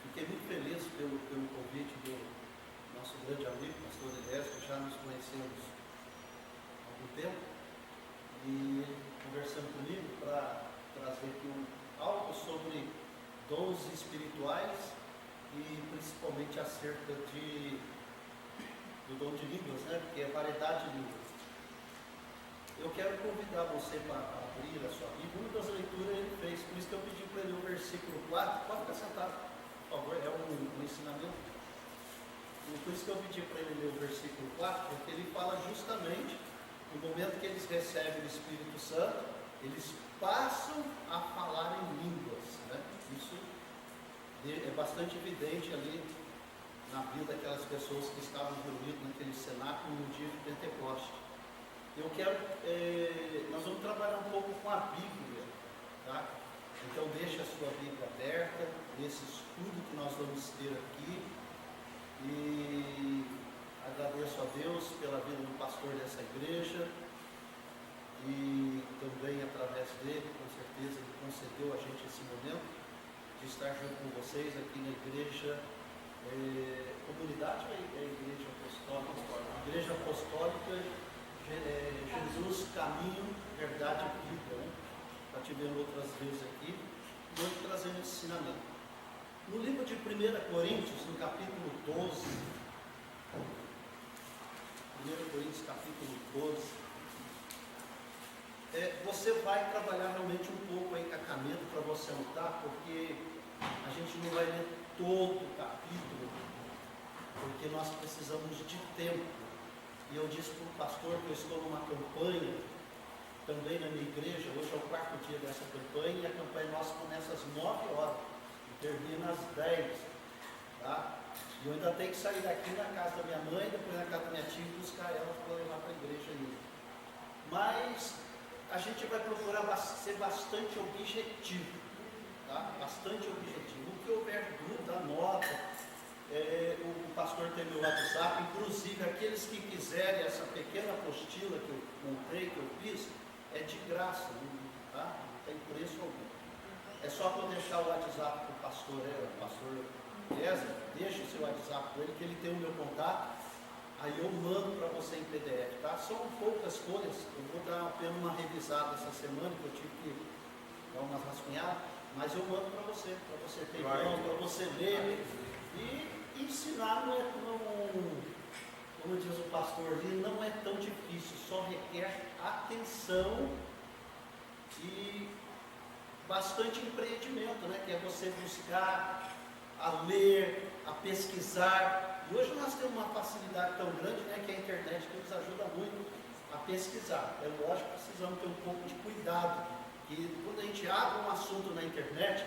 Fiquei muito feliz pelo convite do nosso grande amigo, pastor Elias, que já nos conhecemos há algum tempo, e conversando comigo para trazer aqui algo sobre dons espirituais e principalmente acerca do dom de línguas, né? Porque é variedade de línguas. Eu quero convidar você para abrir a sua Bíblia. Uma das leituras ele fez, por isso que eu pedi para ele o versículo 4. Pode ficar sentado, por favor, é um ensinamento. E por isso que eu pedi para ele ler o versículo 4, porque ele fala justamente no momento que eles recebem o Espírito Santo, eles passam a falar em línguas, né? Isso é bastante evidente ali na vida daquelas pessoas que estavam reunidas naquele cenáculo no dia de Pentecostes. Nós vamos trabalhar um pouco com a Bíblia, tá? Então deixe a sua Bíblia aberta, nesse estudo que nós vamos ter aqui, e agradeço a Deus pela vida do pastor dessa igreja, e também através dele, com certeza, ele concedeu a gente esse momento de estar junto com vocês aqui na igreja, comunidade, é igreja apostólica, igreja apostólica, Jesus, caminho, verdade e vida, né? Já tivemos outras vezes aqui, hoje trazendo esse ensinamento. No livro de 1 Coríntios, no capítulo 12, 1 Coríntios capítulo 12, você vai trabalhar realmente um pouco aí com a caneta para você anotar, porque a gente não vai ler todo o capítulo, porque nós precisamos de tempo. E eu disse para o pastor que eu estou numa campanha, também na minha igreja, hoje é o 4º dia dessa campanha, e a campanha nossa começa às 9 horas, e termina às 10, tá? E eu ainda tenho que sair daqui na casa da minha mãe, depois na casa da minha tia, e buscar ela para levar para a igreja ainda. Mas a gente vai procurar ser bastante objetivo, tá? Bastante objetivo. O que houver dúvida, anota. O pastor tem meu WhatsApp, inclusive aqueles que quiserem essa pequena apostila que eu montei, que eu fiz, é de graça, tá? Não tem preço algum. É só para eu deixar o WhatsApp para o pastor César, deixa o seu WhatsApp para ele, que ele tem o meu contato, aí eu mando para você em PDF, tá? São poucas folhas, eu vou dar apenas uma revisada essa semana, que eu tive que dar umas rascunhadas, mas eu mando para você ter mão, para você ler. E ensinar como diz o pastor ali, não é tão difícil, só requer atenção e bastante empreendimento, né? Que é você buscar, a ler, a pesquisar. E hoje nós temos uma facilidade tão grande, né? Que a internet nos ajuda muito a pesquisar. É lógico que precisamos ter um pouco de cuidado, que quando a gente abre um assunto na internet,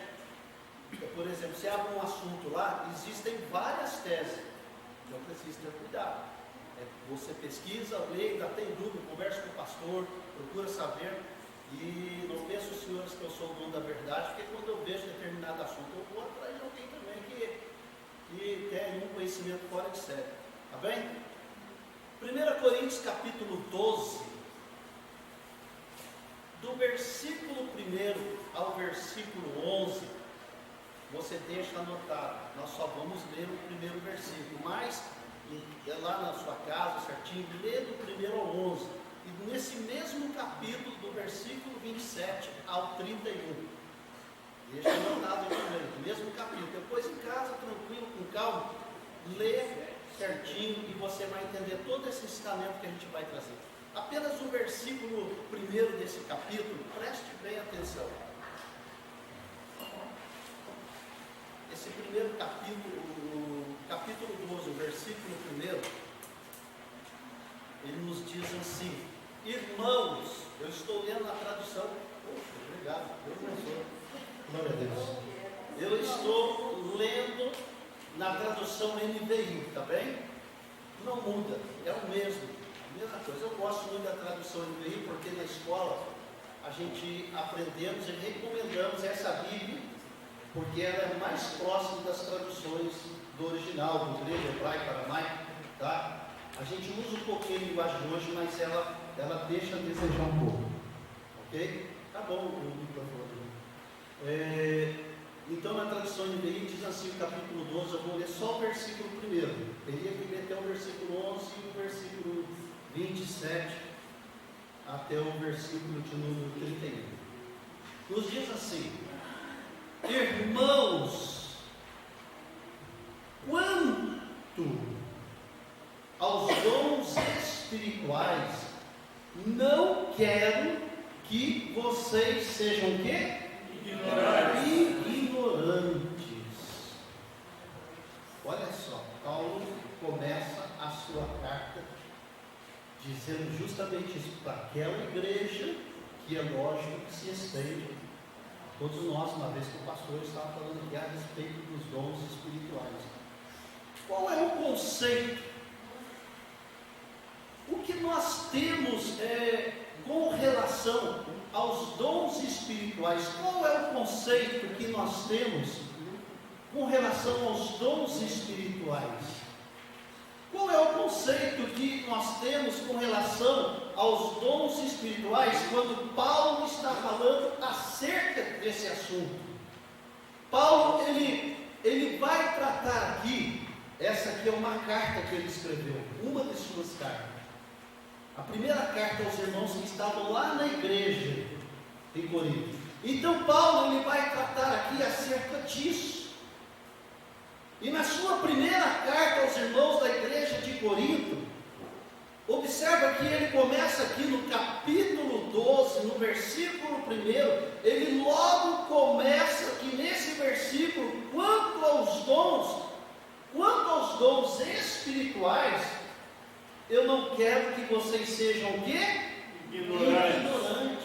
por exemplo, se abre um assunto lá, existem várias teses, então precisa ter cuidado. Você pesquisa, lê, ainda tem dúvida, conversa com o pastor, procura saber, e não penso, senhores, que eu sou o dono da verdade, porque quando eu vejo determinado assunto, eu vou atrás de alguém também que tem um conhecimento fora de série, tá bem? 1 Coríntios capítulo 12, do versículo 1 ao versículo 11, você deixa anotado, nós só vamos ler o primeiro versículo, mas lá na sua casa, certinho, lê do 1 ao 11, e nesse mesmo capítulo, do versículo 27 ao 31, deixa anotado também, no mesmo capítulo, depois em casa, tranquilo, com calma, lê certinho, e você vai entender todo esse ensinamento que a gente vai trazer. Apenas o versículo 1 desse capítulo, preste bem atenção. Esse primeiro capítulo, capítulo 12, o versículo 1, ele nos diz assim: irmãos, eu estou lendo na tradução, obrigado, Deus abençoe, glória a Deus. Eu estou lendo na tradução NVI, tá bem? Não muda, é o mesmo, a mesma coisa. Eu gosto muito da tradução NVI, porque na escola a gente aprendemos e recomendamos essa Bíblia, porque ela é mais próxima das traduções do original, do grego, hebraico, aramaico, tá? A gente usa um pouquinho a linguagem de hoje, mas ela deixa a desejar um pouco, ok? Tá bom o microfone. só o versículo 1. Teria que ler até o versículo 11 e o versículo 27 até o versículo de número 31. Nos diz assim: irmãos, quanto aos dons espirituais, não quero que vocês sejam o quê? Ignorantes. Olha só, Paulo começa a sua carta dizendo justamente isso para aquela igreja, que é lógico que se estende. Todos nós, uma vez que o pastor estava falando aqui a respeito dos dons espirituais. Qual é o conceito? O que nós temos com relação aos dons espirituais? Qual é o conceito que nós temos com relação aos dons espirituais? Qual é o conceito que nós temos com relação aos dons espirituais quando Paulo está falando acerca desse assunto? Paulo, ele vai tratar aqui, essa aqui é uma carta que ele escreveu, uma de suas cartas. A primeira carta aos irmãos que estavam lá na igreja em Corinto. Então Paulo, ele vai tratar aqui acerca disso. E na sua primeira carta aos irmãos da igreja de Corinto, observa que ele começa aqui no capítulo 12, no versículo 1, ele logo começa aqui nesse versículo, quanto aos dons espirituais, eu não quero que vocês sejam o quê? Ignorantes.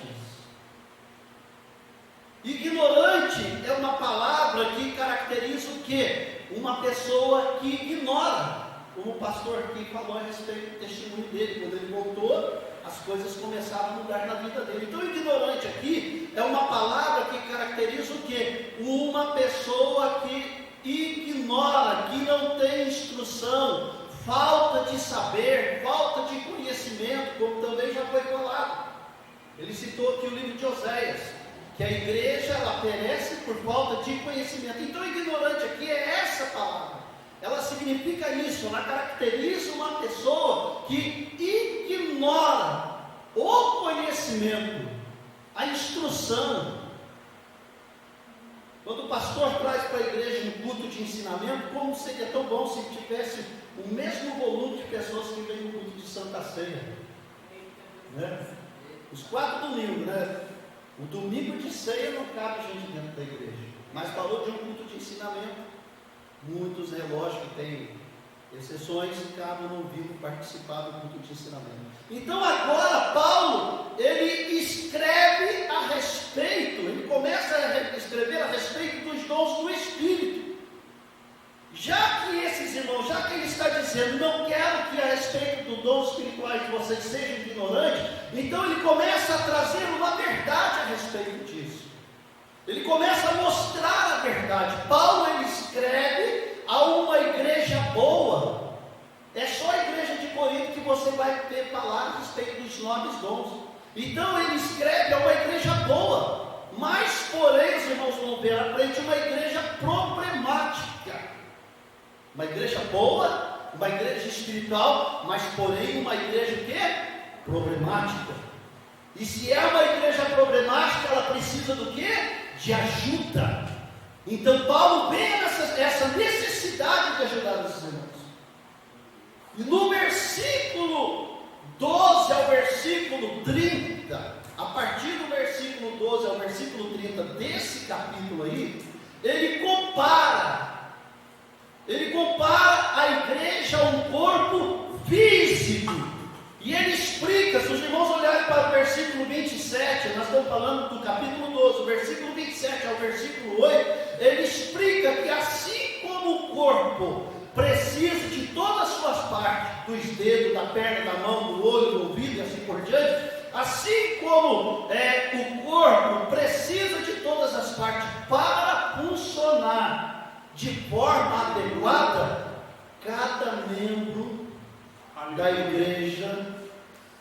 Ignorante é uma palavra que caracteriza o quê? Uma pessoa que ignora, como o pastor aqui falou a respeito do testemunho dele. Quando ele voltou, as coisas começaram a mudar na vida dele. Então, ignorante aqui é uma palavra que caracteriza o quê? Uma pessoa que ignora, que não tem instrução, falta de saber, falta de conhecimento, como também já foi falado. Ele citou aqui o livro de Oséias, que a igreja, ela perece por falta de conhecimento. Então, ignorante aqui é essa palavra. Ela significa isso, ela caracteriza uma pessoa que ignora o conhecimento, a instrução. Quando o pastor traz para a igreja um culto de ensinamento, como seria tão bom se tivesse o mesmo volume de pessoas que vêm no culto de Santa Ceia, né? Os 4 domingos, né? O domingo de ceia não cabe gente dentro da igreja, mas falou de um culto de ensinamento. Muitos relógios que têm exceções e acabam não vindo participar do culto de ensinamento. Então agora Paulo, ele escreve a respeito, ele começa a escrever a respeito dos dons do Espírito. Já que esses irmãos, já que ele está dizendo, não quero que a respeito dos dons espirituais de vocês sejam ignorantes, então ele começa a trazer uma verdade a respeito disso. Ele começa a mostrar a verdade. Paulo, ele escreve a uma igreja boa. É só a igreja de Corinto que você vai ter falar a respeito dos 9 dons. Então ele escreve a uma igreja boa, mas porém, os irmãos vão ver à frente, uma igreja problemática. Uma igreja boa, uma igreja espiritual, mas porém uma igreja o quê? Problemática. E se é uma igreja problemática, ela precisa do quê? De ajuda. Então Paulo vê essa necessidade de ajudar os irmãos. E no versículo 12 ao versículo 30, a partir do versículo 12 ao versículo 30 desse capítulo aí, ele compara a igreja a um corpo físico. E ele explica, se os irmãos olharem para o versículo 27, nós estamos falando do capítulo 12, o versículo 27 ao versículo 8, ele explica que assim como o corpo precisa de todas as suas partes, dos dedos, da perna, da mão, do olho, do ouvido e assim por diante, assim como o corpo precisa de todas as partes para funcionar de forma adequada, cada membro da igreja,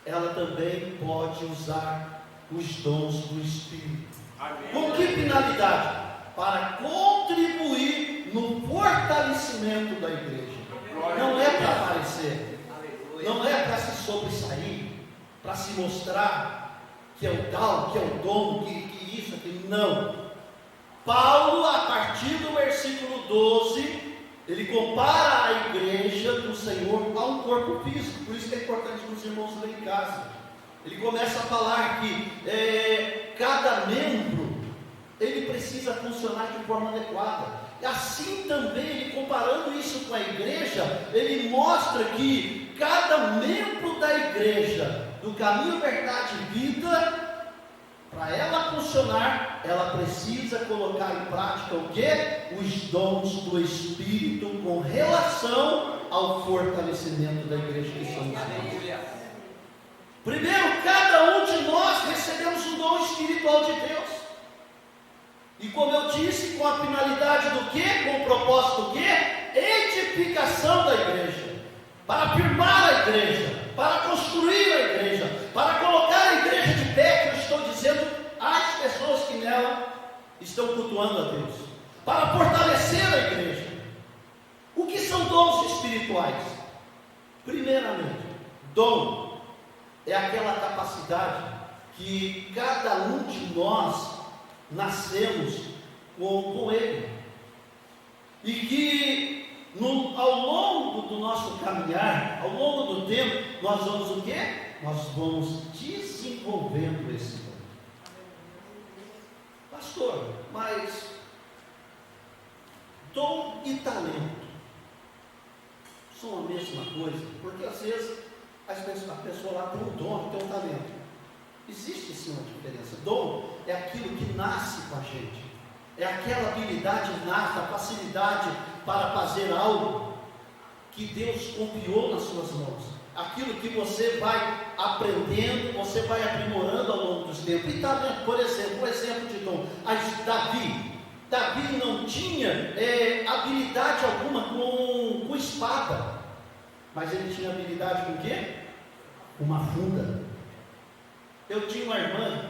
ela também pode usar os dons do Espírito. Amém. Com que finalidade? para contribuir no fortalecimento da igreja. Não é para aparecer, não é para se sobressair, para se mostrar que é o tal, que é o dono, que isso, aquilo. Não. Paulo, a partir do versículo 12, ele compara a igreja do Senhor a um corpo físico. Por isso que é importante que os irmãos leiam em casa. Ele começa a falar que cada membro, ele precisa funcionar de forma adequada. Assim também, ele comparando isso com a igreja, ele mostra que cada membro da igreja, do caminho, verdade e vida, para ela funcionar, ela precisa colocar em prática o quê? Os dons do Espírito com relação ao fortalecimento da igreja que somos nós. Primeiro, cada um de nós recebemos um dom espiritual de Deus. E como eu disse, com a finalidade do quê? Com o propósito do quê? Edificação da igreja. Para afirmar a igreja, para construir a igreja, para colocar a igreja de pé, que eu estou dizendo às pessoas que nela estão cultuando a Deus, para fortalecer a igreja. O que são dons espirituais? Primeiramente, dom é aquela capacidade que cada um de nós nascemos com ele, e que ao longo do nosso caminhar, ao longo do tempo, nós vamos o quê? Nós vamos desenvolvendo esse dom. Pastor, mas dom e talento são a mesma coisa? Porque às vezes a pessoa lá tem um dom, tem um talento. Existe sim uma diferença. Dom é aquilo que nasce com a gente, é aquela habilidade inata, a facilidade para fazer algo que Deus confiou nas suas mãos, aquilo que você vai aprendendo, você vai aprimorando ao longo dos tempos. E talento, por exemplo, um exemplo de dom, Davi não tinha habilidade alguma com espada, mas ele tinha habilidade com o quê? Uma funda. Eu tinha uma irmã,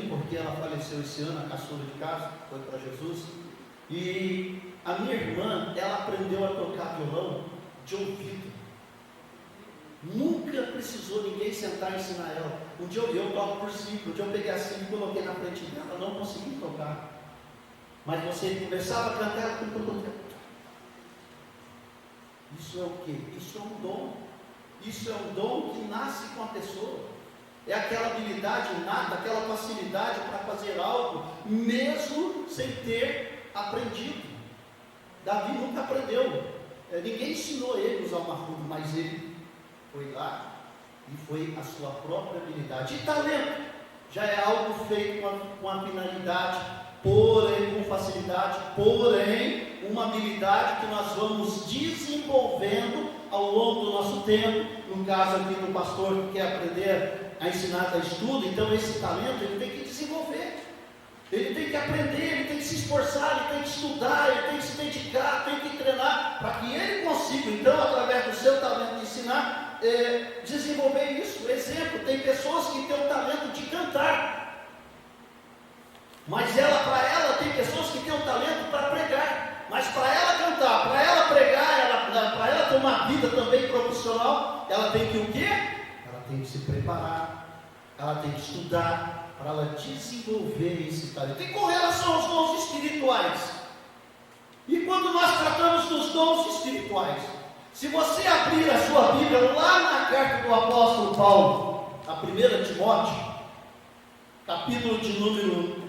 porque ela faleceu esse ano, a caçula de casa, foi para Jesus, e a minha irmã, ela aprendeu a tocar violão de ouvido, nunca precisou ninguém sentar e ensinar ela. Um dia eu toco por cima, um dia eu peguei assim e coloquei na frente dela, não consegui tocar, mas você começava a cantar, ela isso é o quê? Isso é um dom, isso é um dom que nasce com a pessoa. É aquela habilidade inata, aquela facilidade para fazer algo, mesmo sem ter aprendido. Davi nunca aprendeu, ninguém ensinou ele a usar uma funda, mas ele foi lá e foi a sua própria habilidade. E talento já é algo feito com a finalidade, porém com facilidade, porém uma habilidade que nós vamos desenvolvendo ao longo do nosso tempo. No caso aqui do pastor que quer aprender a ensinar da estudo, então esse talento ele tem que desenvolver, ele tem que aprender, ele tem que se esforçar, ele tem que estudar, ele tem que se dedicar, tem que treinar, para que ele consiga, então, através do seu talento de ensinar, desenvolver isso. Exemplo, tem pessoas que têm o talento de cantar, mas para ela tem pessoas que têm o talento para pregar, mas para ela cantar, para ela pregar, para ela ter uma vida também profissional, ela tem que o quê? Ela tem que se preparar, ela tem que estudar, para ela desenvolver esse talento. E com relação aos dons espirituais, e quando nós tratamos dos dons espirituais, se você abrir a sua Bíblia lá na carta do apóstolo Paulo, a 1 Timóteo, capítulo de número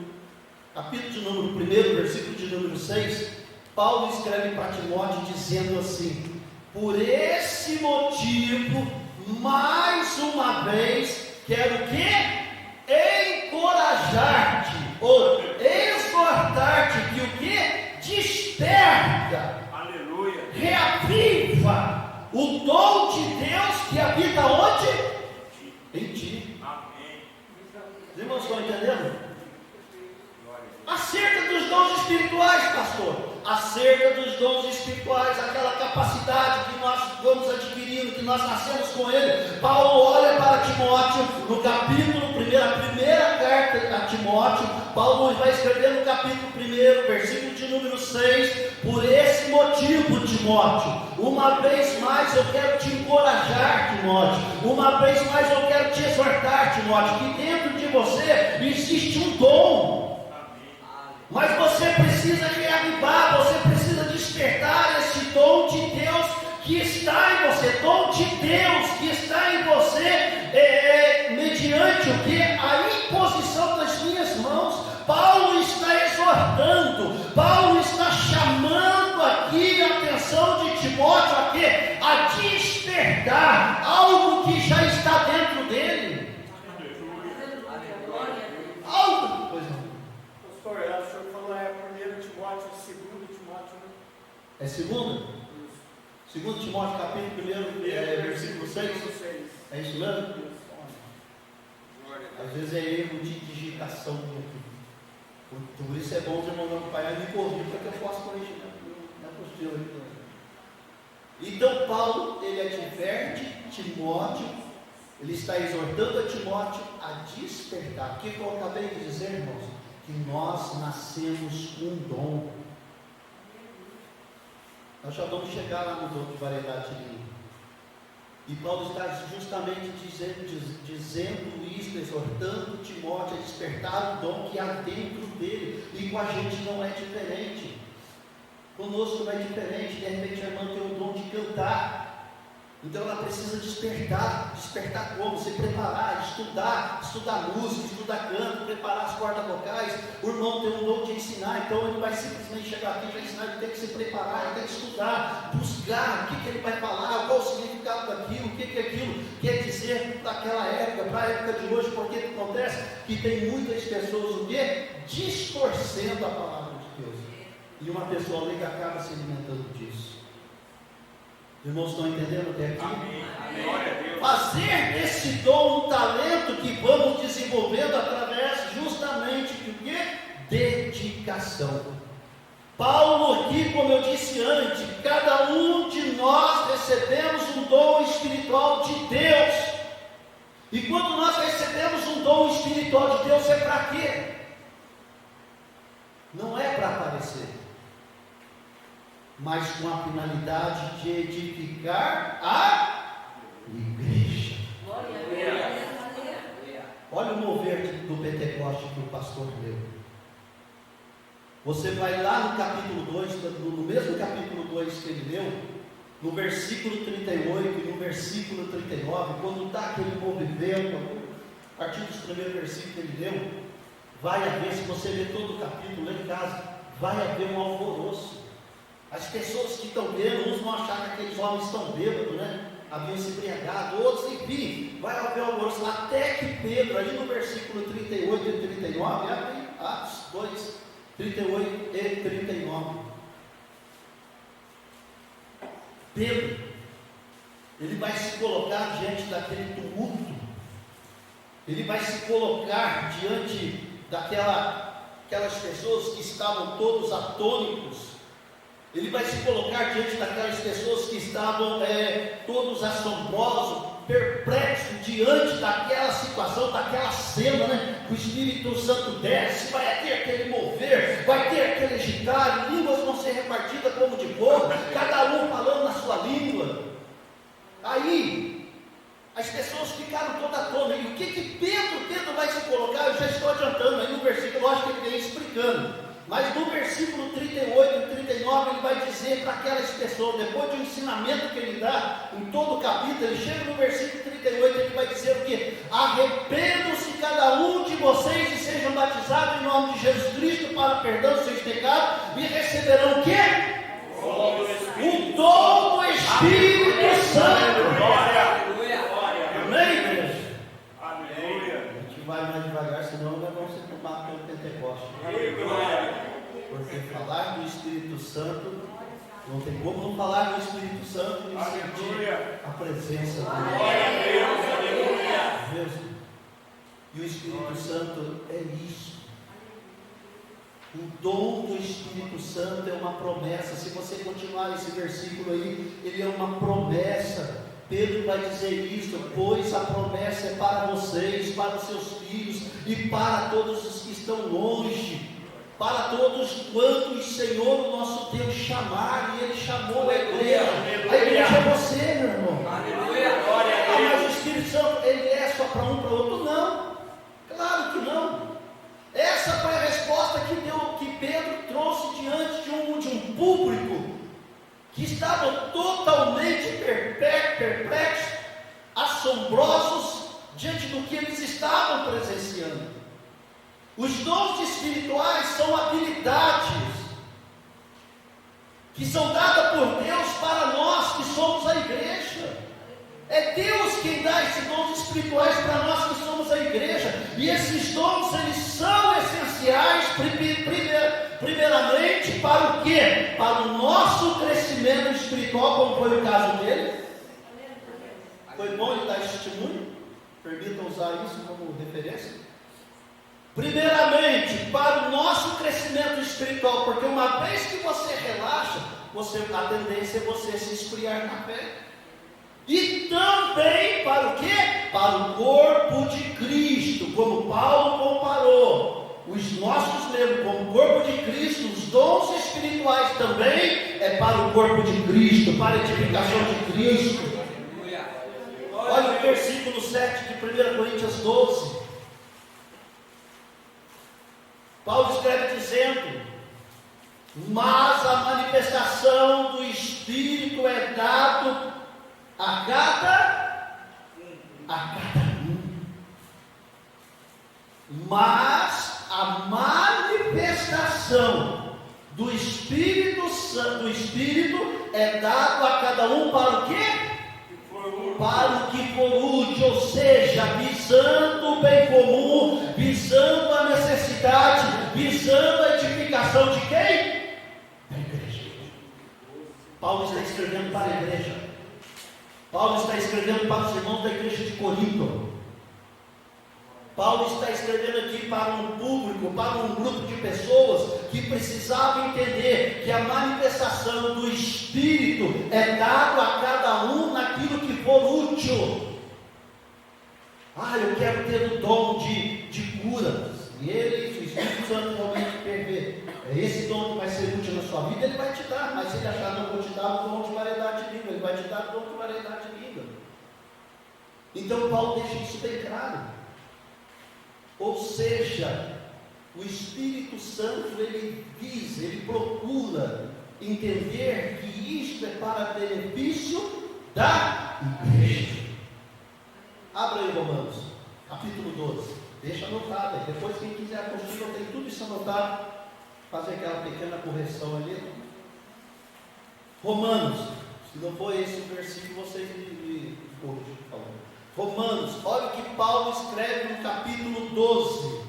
1, versículo de número 6, Paulo escreve para Timóteo dizendo assim: por esse motivo, mais uma vez, quero o quê? Encorajar-te, ou exortar-te, que o quê? Desperta, aleluia, reaviva o dom de Deus que habita onde? Em ti. Amém. Os irmãos estão entendendo? Acerca dos dons espirituais, pastor, acerca dos dons espirituais, aquela capacidade que nós vamos adquirindo, que nós nascemos com ele. Paulo olha para Timóteo, no capítulo 1, a primeira carta a Timóteo, Paulo vai escrever no capítulo 1, versículo de número 6, por esse motivo, Timóteo, uma vez mais eu quero te encorajar, Timóteo, uma vez mais eu quero te exortar, Timóteo, que dentro de você existe um dom, mas você precisa reavivar, você precisa despertar esse dom de Deus que está em você, dom de Deus que está em você, mediante o que? A imposição das minhas mãos. Paulo está exortando, Paulo está chamando aqui a atenção de Timóteo a quê? A despertar algo que já está dentro dele. Algo. Pois não. Pastor, o senhor falou 1 Timóteo, 2 Timóteo, né? É 2? 2 Timóteo, capítulo 1, versículo 6. É isso mesmo? Às vezes é erro de digitação aqui. Por isso é bom os irmãos acompanharem e me corrigir para que eu possa corrigir na apostila. Então Paulo, ele adverte Timóteo, ele está exortando a Timóteo a despertar. O que eu acabei de dizer, irmãos? Que nós nascemos com um dom. Nós já vamos chegar lá no dom de variedade de língua. E Paulo está justamente dizendo isso, exortando Timóteo a despertar o dom que há dentro dele. E com a gente não é diferente. Conosco não é diferente. De repente a irmã tem o dom de cantar. Então ela precisa despertar. Despertar como? Se preparar, estudar música, estudar canto, preparar as cordas vocais. O irmão tem um dom de ensinar, então ele vai simplesmente chegar aqui e vai ensinar, ele tem que se preparar, ele tem que estudar, buscar o que ele vai falar, qual o significado daquilo, o que aquilo quer dizer daquela época, para a época de hoje, porque o que acontece? Que tem muitas pessoas o quê? Distorcendo a palavra de Deus. E uma pessoa ali que acaba se alimentando disso. Os irmãos estão entendendo até aqui? Amém. Fazer desse dom um talento que vamos desenvolvendo através justamente de quê? Dedicação. Paulo aqui, como eu disse antes, cada um de nós recebemos um dom espiritual de Deus. E quando nós recebemos um dom espiritual de Deus, é para quê? Não é para aparecer, mas com a finalidade de edificar a igreja. Olha o mover do Pentecoste que o pastor leu. Você vai lá no capítulo 2, no mesmo capítulo 2 que ele leu, no versículo 38 e no versículo 39, quando está aquele movimento, a partir dos primeiros versículos que ele leu, vai haver, se você ler todo o capítulo lá em casa, vai haver um alvoroço. As pessoas que estão vendo, uns vão achar que aqueles homens estão bêbados, né? Haviam se embriagado, outros, enfim, vai haver um alvoroço, até que Pedro, ali no versículo 38 e 39, abre Atos 2, 38 e 39. Pedro, ele vai se colocar diante daquele tumulto, ele vai se colocar diante daquelas pessoas que estavam todos atônitos. Ele vai se colocar diante daquelas pessoas que estavam todos assombrosos, perplexos, diante daquela situação, daquela cena, né? O Espírito Santo desce, vai ter aquele mover, vai ter aquele agitar, línguas vão ser repartidas como de fogo, cada um falando na sua língua. Aí, as pessoas ficaram todas atônitas. E o que Pedro vai se colocar? Eu já estou adiantando aí no versículo, lógico que ele vem explicando. Mas no versículo 38 e 39 ele vai dizer para aquelas pessoas, depois do ensinamento que ele dá em todo o capítulo, ele chega no versículo 38 e ele vai dizer o que? Arrependam-se cada um de vocês e sejam batizados em nome de Jesus Cristo para o perdão dos seus pecados e receberão o quê? O dom do Espírito Santo. Amém, igreja? Aleluia. A gente vai mais devagar, senão nós vamos ser tomados pelo Pentecoste. Porque falar do Espírito Santo, não tem como não falar do Espírito Santo e sentir a presença de Deus. E o Espírito Santo é isso. O dom do Espírito Santo é uma promessa. Se você continuar esse versículo aí, ele é uma promessa. Pedro vai dizer isso, pois a promessa é para vocês, para os seus filhos filhos e para todos os que estão longe, para todos quantos, Senhor, o nosso Deus chamar, e Ele chamou a igreja. A igreja é você, meu irmão. Aleluia. Mas o Espírito Santo, Ele é só para um, para outro? Não, claro que não. Essa foi a resposta que Pedro trouxe diante de um público que estava totalmente perplexo, assombrosos diante do que eles estavam presenciando. Os dons espirituais são habilidades que são dadas por Deus para nós que somos a igreja. É Deus quem dá esses dons espirituais para nós que somos a igreja. E esses dons, eles são essenciais, primeiramente, para o quê? Para o nosso crescimento espiritual, como foi o caso dele. Foi bom ele dar esse testemunho? Permitam usar isso como referência. Primeiramente, para o nosso crescimento espiritual, porque uma vez que você relaxa, a tendência é você se esfriar na fé. E também para o quê? Para o corpo de Cristo, como Paulo comparou os nossos membros como corpo de Cristo. Os dons espirituais também é para o corpo de Cristo, para a edificação de Cristo. Olha o versículo 7 de 1 Coríntios 12. Paulo escreve dizendo: mas a manifestação do Espírito é dado a cada um. Mas a manifestação do Espírito é dado a cada um para o quê? Para o que for útil, ou seja, visando o bem comum, visando a necessidade, visando a edificação de quem? Da igreja. Paulo está escrevendo para a igreja. Paulo está escrevendo para os irmãos da igreja de Corinto. Paulo está escrevendo aqui para um público, para um grupo de pessoas que precisavam entender que a manifestação do Espírito é dado a cada um naquilo que for útil. Eu quero ter o dom de cura. E ele, o Espírito Santo, realmente perder. É esse dom que vai ser útil na sua vida, ele vai te dar. Mas se ele achar não vou te dar o dom de variedade de língua, ele vai te dar o dom de variedade de língua. Então Paulo deixa isso bem claro. Ou seja, o Espírito Santo, ele procura entender que isto é para benefício da igreja. Abra aí Romanos, capítulo 12. Deixa anotado aí. Depois, quem quiser consultar, tem tudo isso anotado. Fazer aquela pequena correção ali. Romanos, se não for esse o versículo, vocês me corrigem, por favor. Romanos, olha o que Paulo escreve no capítulo 12,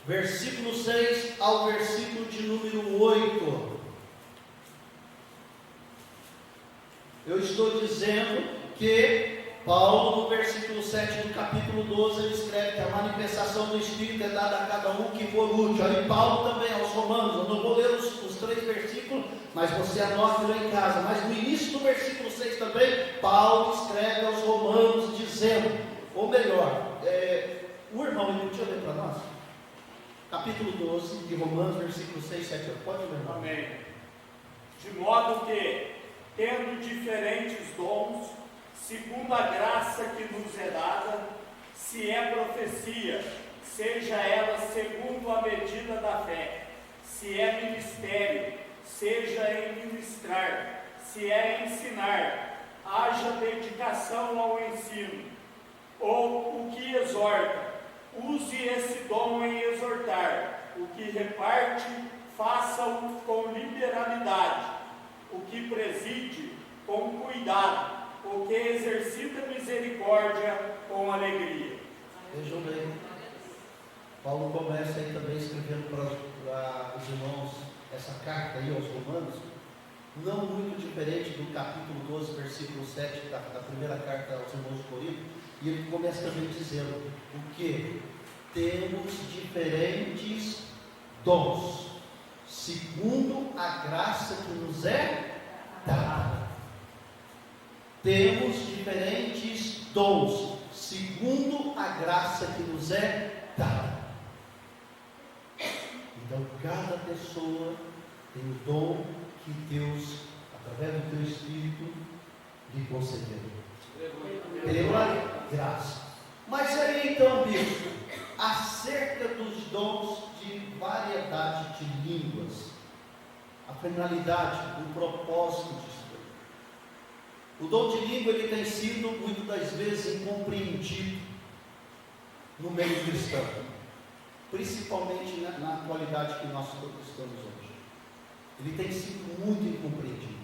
versículo 6 ao versículo de número 8. Eu estou dizendo que Paulo, no versículo 7 do capítulo 12, ele escreve que a manifestação do Espírito é dada a cada um que for útil. Aí Paulo também, aos Romanos, eu não vou ler os 3 versículos, mas você anota lá em casa. Mas no início do versículo 6 também, Paulo escreve aos Romanos dizendo, ou melhor, o irmão, ele podia ler para nós? Capítulo 12 de Romanos, versículo 6, 7, 8. Pode ler, irmão? Amém. De modo que, tendo diferentes dons, segundo a graça que nos é dada, se é profecia, seja ela segundo a medida da fé, se é ministério, seja em ministrar, se é ensinar, haja dedicação ao ensino, ou o que exorta, use esse dom em exortar, o que reparte, faça-o com liberalidade, o que preside, com cuidado, o que exercita misericórdia com alegria. Vejam bem, Paulo começa aí também escrevendo para os irmãos essa carta aí aos Romanos, não muito diferente do capítulo 12, versículo 7 da primeira carta aos irmãos de Corinto, e ele começa também dizendo o que? Temos diferentes dons, segundo a graça que nos é dada. Temos diferentes dons, segundo a graça que nos é dada. Então, cada pessoa tem o dom que Deus, através do teu Espírito, lhe concedeu. Pela graça. Mas aí então, bispo, acerca dos dons de variedade de línguas, a finalidade, o propósito disso. O dom de língua ele tem sido muitas das vezes incompreendido no meio cristão, principalmente na atualidade que nós estamos hoje. Ele tem sido muito incompreendido.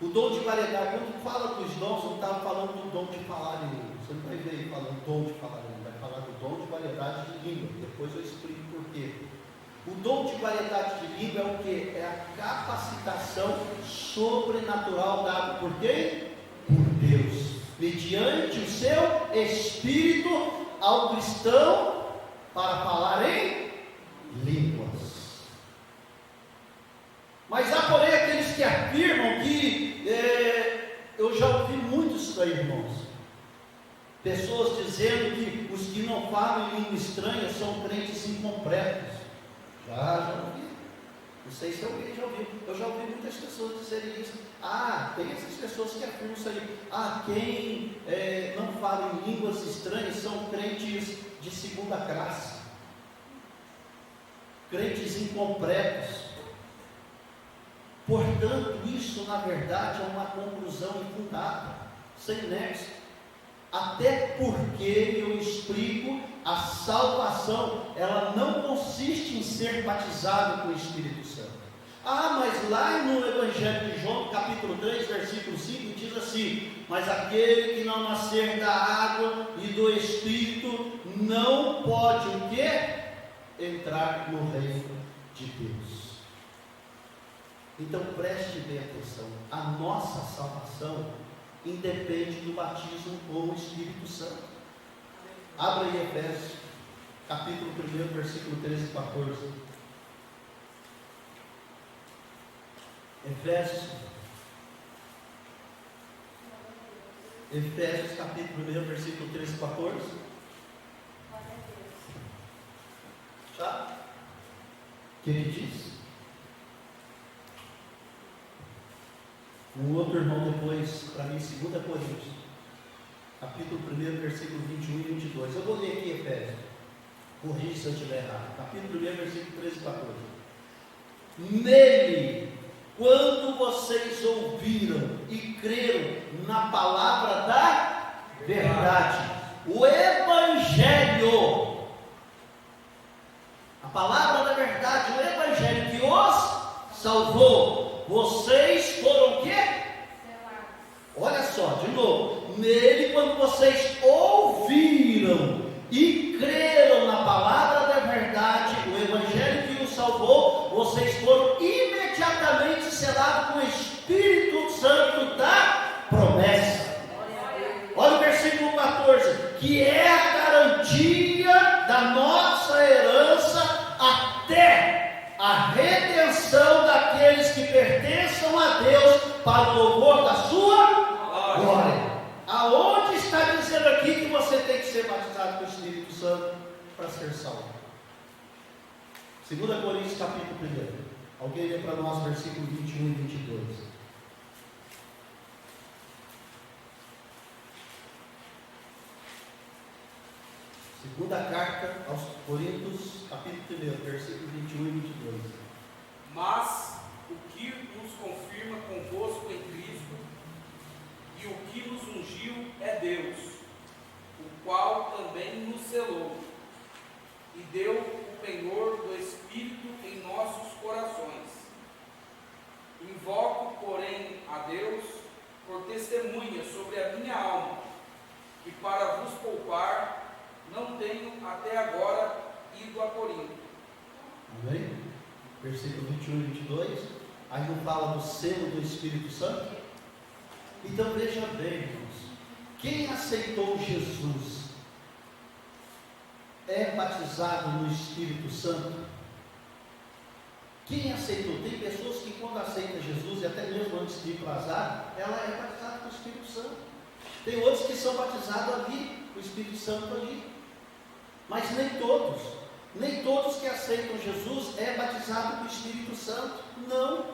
O dom de variedade, quando fala dos dons, não está falando do dom de falar em língua. Você não vai ver ele falando dom de falar em língua, vai falar do dom de variedade de língua. Depois eu explico por quê. O dom de variedade de língua é o que? É a capacitação sobrenatural dada por quem? Por Deus, mediante o seu Espírito ao cristão para falar em línguas. Mas há porém aqueles que afirmam que, eu já ouvi muito isso daí, irmãos, pessoas dizendo que os que não falam em língua estranha são crentes incompletos. Já ouvi. Não sei se alguém já ouviu. Eu já ouvi muitas pessoas dizerem isso. Tem essas pessoas que afirmam isso aí. Quem não fala em línguas estranhas são crentes de segunda classe, crentes incompletos. Portanto, isso na verdade é uma conclusão infundada, sem nexo. Até porque eu explico, a salvação, ela não consiste em ser batizado com o Espírito Santo. Mas lá no Evangelho de João, capítulo 3, versículo 5, diz assim: mas aquele que não nascer da água e do Espírito, não pode o quê? Entrar no reino de Deus. Então preste bem atenção, a nossa salvação independe do batismo com o Espírito Santo. Abra aí Efésios, capítulo 1, versículo 13 e 14. Efésios, capítulo 1, versículo 13 e 14. Já? O que ele diz? Um outro irmão depois, para mim, 2 Coríntios, capítulo 1, versículo 21 e 22. Eu vou ler aqui Efésios, corrija se eu estiver errado. Capítulo 1, versículo 13 e 14. Nele, quando vocês ouviram e creram na palavra da verdade, o Evangelho, a palavra da verdade, o Evangelho que os salvou, vocês foram o quê? Olha só, de novo. Nele, quando vocês ouviram e creram na palavra da verdade, o Evangelho que os salvou, vocês foram imediatamente selados com o Espírito Santo da promessa. Olha o versículo 14, que é a garantia da nossa herança até a redenção daqueles que pertençam a Deus para o louvor da sua glória. Aonde está dizendo aqui que você tem que ser batizado com o Espírito Santo para ser salvo? 2 Coríntios capítulo 1. Alguém lê para nós versículo 21 e 22. Segunda carta aos Coríntios, capítulo 1, versículo 21 e 22. Mas o que nos confirma convosco em Cristo e o que nos ungiu é Deus, o qual também nos selou e deu o penhor do Espírito em nossos corações. Invoco, porém, a Deus por testemunha sobre a minha alma, que para vos poupar não tenho até agora ido a Corinto. Amém? Versículo 21 e 22. Aí não fala do selo do Espírito Santo? Então veja bem, irmãos, quem aceitou Jesus é batizado no Espírito Santo? Quem aceitou? Tem pessoas que quando aceitam Jesus, e até mesmo antes de ir para azar, ela é batizada com o Espírito Santo. Tem outros que são batizados ali, com o Espírito Santo ali. Mas nem todos que aceitam Jesus é batizado com o Espírito Santo, não.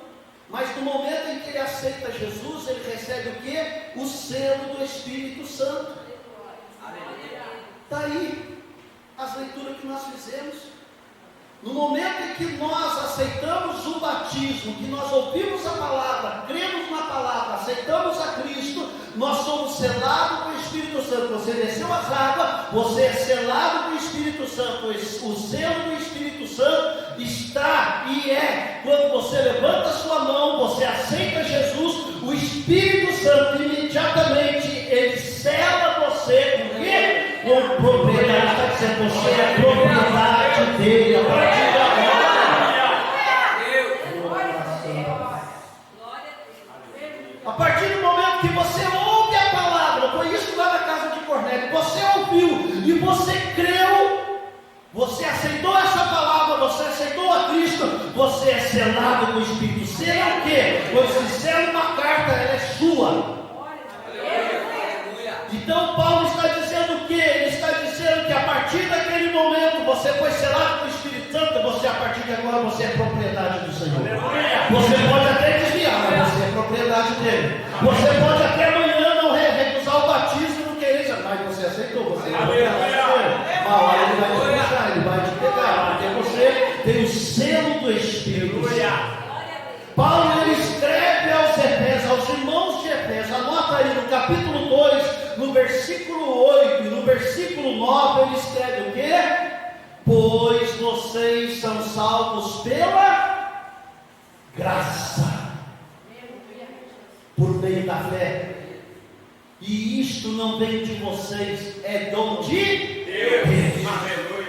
Mas no momento em que ele aceita Jesus, ele recebe o quê? O selo do Espírito Santo. Está aí as leituras que nós fizemos. No momento em que nós aceitamos o batismo, que nós ouvimos a palavra, cremos na palavra, aceitamos a Cristo, nós somos selados com o Espírito Santo. Você desceu as águas, você é selado com o Espírito Santo. O selo do Espírito Santo está e é quando você levanta a sua mão, você aceita Jesus, o Espírito Santo imediatamente ele sela você com quê? Com propriedade. Está dizendo, você é propriedade dele. A partir do momento que você ouve a palavra, foi isso lá na casa de Cornélio, você ouviu e você creu, você aceitou essa palavra, você aceitou a Cristo, você é selado com o Espírito. Selo é o quê? Quando se sela uma carta, ela é sua. Então Paulo está dizendo o quê? Ele está dizendo que a partir daquele momento você foi selado com o Espírito Santo, você a partir de agora você é propriedade do Senhor. Você pode até desviar, mas você é propriedade dele. Você pode até amanhã não recusar o batismo, não querer, mas você aceitou, você é propriedade dele. Uma hora ele vai te puxar, ele vai te pegar, porque você tem o selo do Espírito Santo. Paulo ele escreve aos Efésios, aos irmãos de Efésios, anota aí no capítulo 2, no versículo 8 e no versículo 9, ele escreve o quê? Pois vocês são salvos pela graça, por meio da fé, e isto não vem de vocês, é dom de Deus.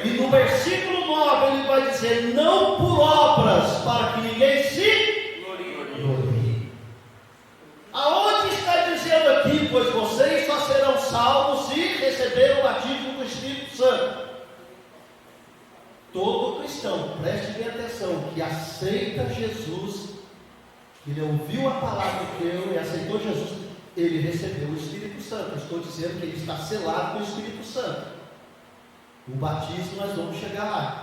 E no versículo 9 ele vai dizer, não por obras, para que ninguém se glorie. Aonde está dizendo aqui, pois vocês só serão salvos se receber o batismo do Espírito Santo? Todo cristão, preste bem atenção, que aceita Jesus, que ele ouviu a palavra de Deus e aceitou Jesus, ele recebeu o Espírito Santo. Eu estou dizendo que ele está selado com o Espírito Santo. O batismo nós vamos chegar lá.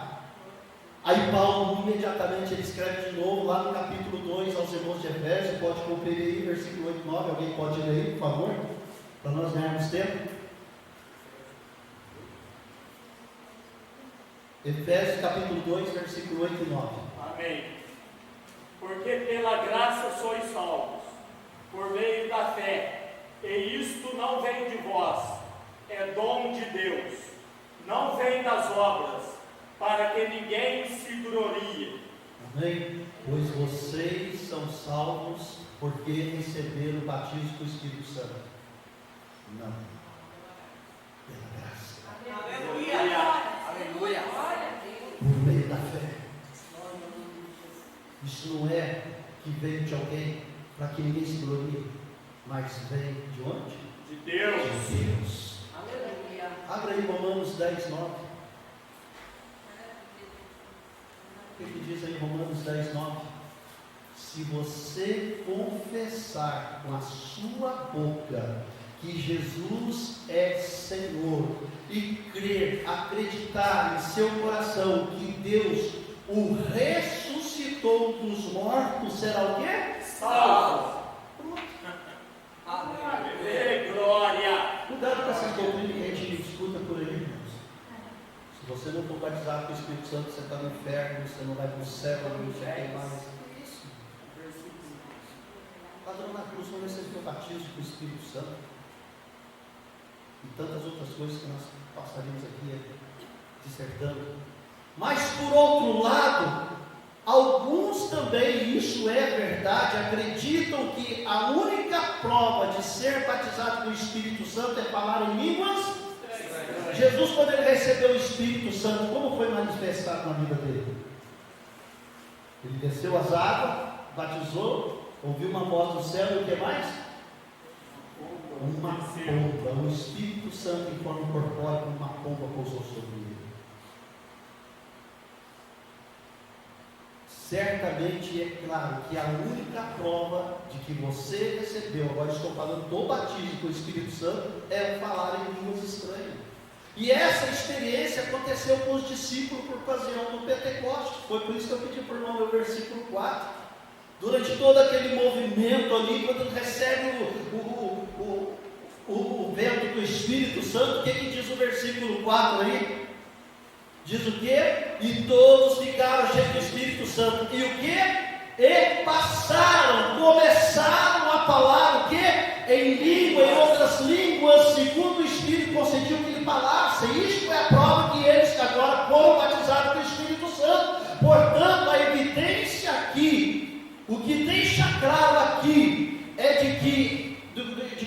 Aí Paulo imediatamente ele escreve de novo lá no capítulo 2 aos irmãos de Efésios, pode conferir aí, versículo 8 e 9, alguém pode ler aí, por favor, para nós ganharmos tempo. Efésios capítulo 2, versículo 8 e 9. Amém. Porque pela graça sois salvos, por meio da fé, e isto não vem de vós, é dom de Deus, não vem das obras, para que ninguém se glorie. Amém? Pois vocês são salvos porque receberam o batismo do Espírito Santo. Não. Pela graça. Aleluia. Por meio da fé. Isso não é que vem de alguém para que ninguém se glorie, mas vem de onde? De Deus. De Deus. Aleluia. Abra aí Romanos 10, 9. O que diz aí Romanos 10, 9? Se você confessar com a sua boca que Jesus é Senhor e crer, acreditar em seu coração que Deus o ressuscitou dos mortos, será o quê? Salvo. Aleluia. Glória. Cuidado com essas doutrinas que a gente escuta por aí, irmãos. Se você não for batizado com o Espírito Santo, você está no inferno, você não vai para o céu, não sei o que mais. Isso. Padrão na cruz não recebeu o batismo com o Espírito Santo. E tantas outras coisas que nós passaríamos aqui dissertando. Mas por outro lado, alguns também, isso é verdade, acreditam que a única prova de ser batizado com o Espírito Santo é falar em línguas. Jesus, quando ele recebeu o Espírito Santo, como foi manifestado na vida dele? Ele desceu as águas, batizou, ouviu uma voz do céu e o que mais? Uma pomba. O Espírito Santo em forma corpórea, uma pomba pousou sobre ele. Certamente é claro que a única prova de que você recebeu, agora estou falando do batismo com o Espírito Santo, é falar em línguas estranhas. E essa experiência aconteceu com os discípulos por ocasião do Pentecostes. Foi por isso que eu pedi para o irmão ler o versículo 4. Durante todo aquele movimento ali, quando recebe o vento do Espírito Santo, o que diz o versículo 4 aí? Diz o quê? E todos ficaram cheios do Espírito Santo. E o quê? E começaram a falar o quê? Em língua, em outras línguas, segundo o Espírito concediu que lhe falasse. Isto é a prova que eles agora foram batizados com o Espírito Santo. Portanto, a evidência aqui, o que deixa claro aqui, é de que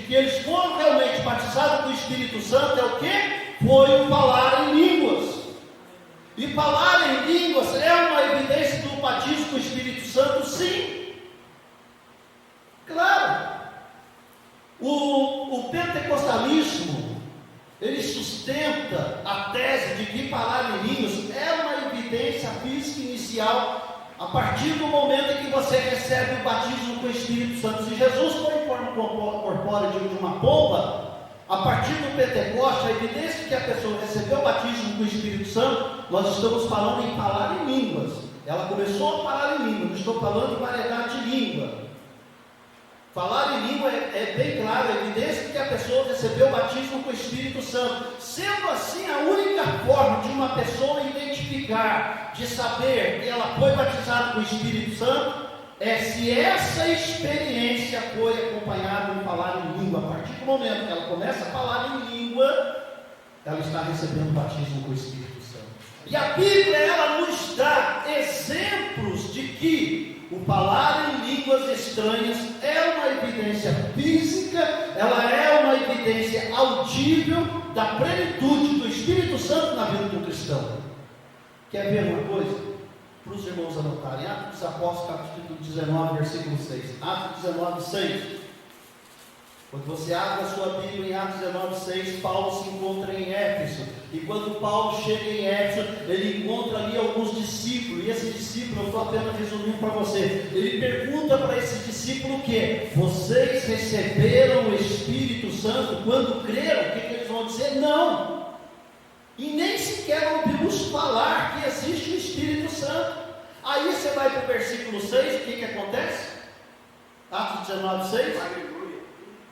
eles foram realmente batizados com o Espírito Santo, é o quê? Foi o falar em línguas. E falar em línguas é uma evidência do batismo com o Espírito Santo? Sim. Claro. O pentecostalismo, ele sustenta a tese de que falar em línguas é uma evidência física inicial a partir do momento em que você recebe o batismo com o Espírito Santo. Se Jesus foi em forma corpórea de uma pomba, a partir do Pentecostes, a evidência de que a pessoa recebeu o batismo com o Espírito Santo, nós estamos falando em falar em línguas. Ela começou a falar em língua, não estou falando em variedade de língua. Falar em língua é bem claro, a evidência de que a pessoa recebeu o batismo com o Espírito Santo. Sendo assim, a única forma de uma pessoa identificar, de saber que ela foi batizada com o Espírito Santo, é se essa experiência foi acompanhada de falar em língua. A partir do momento que ela começa a falar em língua, ela está recebendo o batismo com o Espírito Santo. E a Bíblia, ela nos dá exemplos de que o falar em línguas estranhas é uma evidência física, ela é uma evidência audível da plenitude do Espírito Santo na vida do cristão. Quer ver uma coisa? Para os irmãos anotarem, Atos dos Apóstolos, capítulo 19, versículo 6. Atos 19, 6. Quando você abre a sua Bíblia em Atos 19, 6, Paulo se encontra em Éfeso. E quando Paulo chega em Éfeso, ele encontra ali alguns discípulos. E esse discípulo, eu estou apenas resumindo para você, ele pergunta para esse discípulo o quê? Vocês receberam o Espírito Santo quando creram? O que eles vão dizer? Não. E nem sequer ouvimos falar que existe o Espírito Santo. Aí você vai para o versículo 6, o que acontece? Atos 19, 6. Aleluia.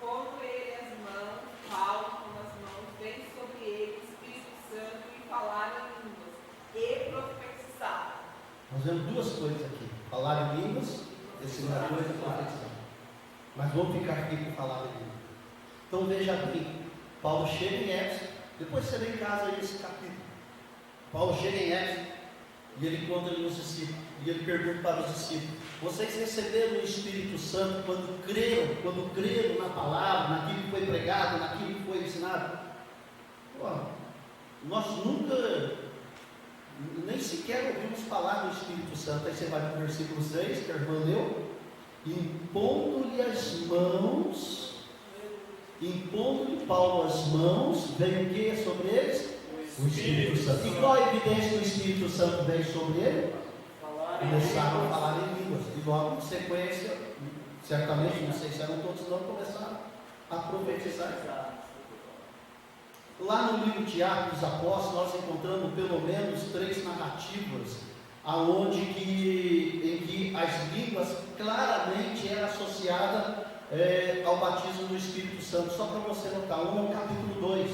Pondo ele as mãos, Paulo com as mãos, vem sobre ele o Espírito Santo e falaram em línguas e profetizaram. Nós vemos duas coisas aqui: falar em línguas, e a segunda coisa é profetizar. Mas vamos ficar aqui com falar em línguas. Então veja bem, Paulo chega em Éfeso. Depois você vê em casa aí esse capítulo. Paulo chega em Éfeso e ele conta ali os discípulos. E ele pergunta para os discípulos: vocês receberam o Espírito Santo quando creram na palavra, naquilo que foi pregado, naquilo que foi ensinado? Nós nunca, nem sequer ouvimos falar do Espírito Santo. Aí você vai para o versículo 6, que a irmã leu: impondo-lhe Paulo as mãos, veio o que sobre eles? O Espírito Santo. E qual a evidência que o Espírito Santo veio sobre ele? Começaram a falar em línguas. E logo em sequência, certamente, não sei se eram todos, não, começaram a profetizar. Lá no livro de Atos dos Apóstolos, nós encontramos pelo menos 3 narrativas em que as línguas claramente eram associadas ao batismo do Espírito Santo. Só para você notar, uma é o capítulo 2,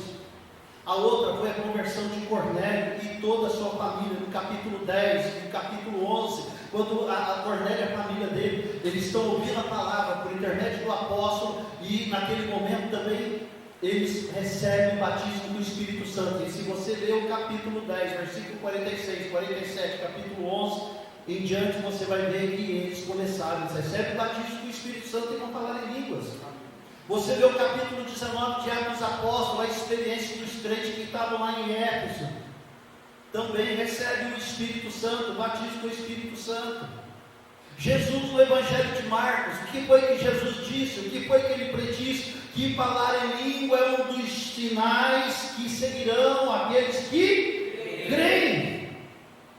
a outra foi a conversão de Cornélio e toda a sua família, no capítulo 10, no capítulo 11, quando a Cornélio e a família dele, eles estão ouvindo a palavra por intermédio do apóstolo, e naquele momento também eles recebem o batismo do Espírito Santo. E se você ler o capítulo 10, versículo 46, 47, capítulo 11 em diante, você vai ver que eles começaram, eles recebem o batismo do Espírito Santo e não falaram em línguas. Você vê o capítulo 19 de Atos dos Apóstolos, a experiência dos crentes que estavam lá em Éfeso, também recebe o Espírito Santo, o batismo com o Espírito Santo. Jesus, no Evangelho de Marcos, o que foi que Jesus disse? O que foi que ele predisse? Que falar em língua é um dos sinais que seguirão aqueles que creem.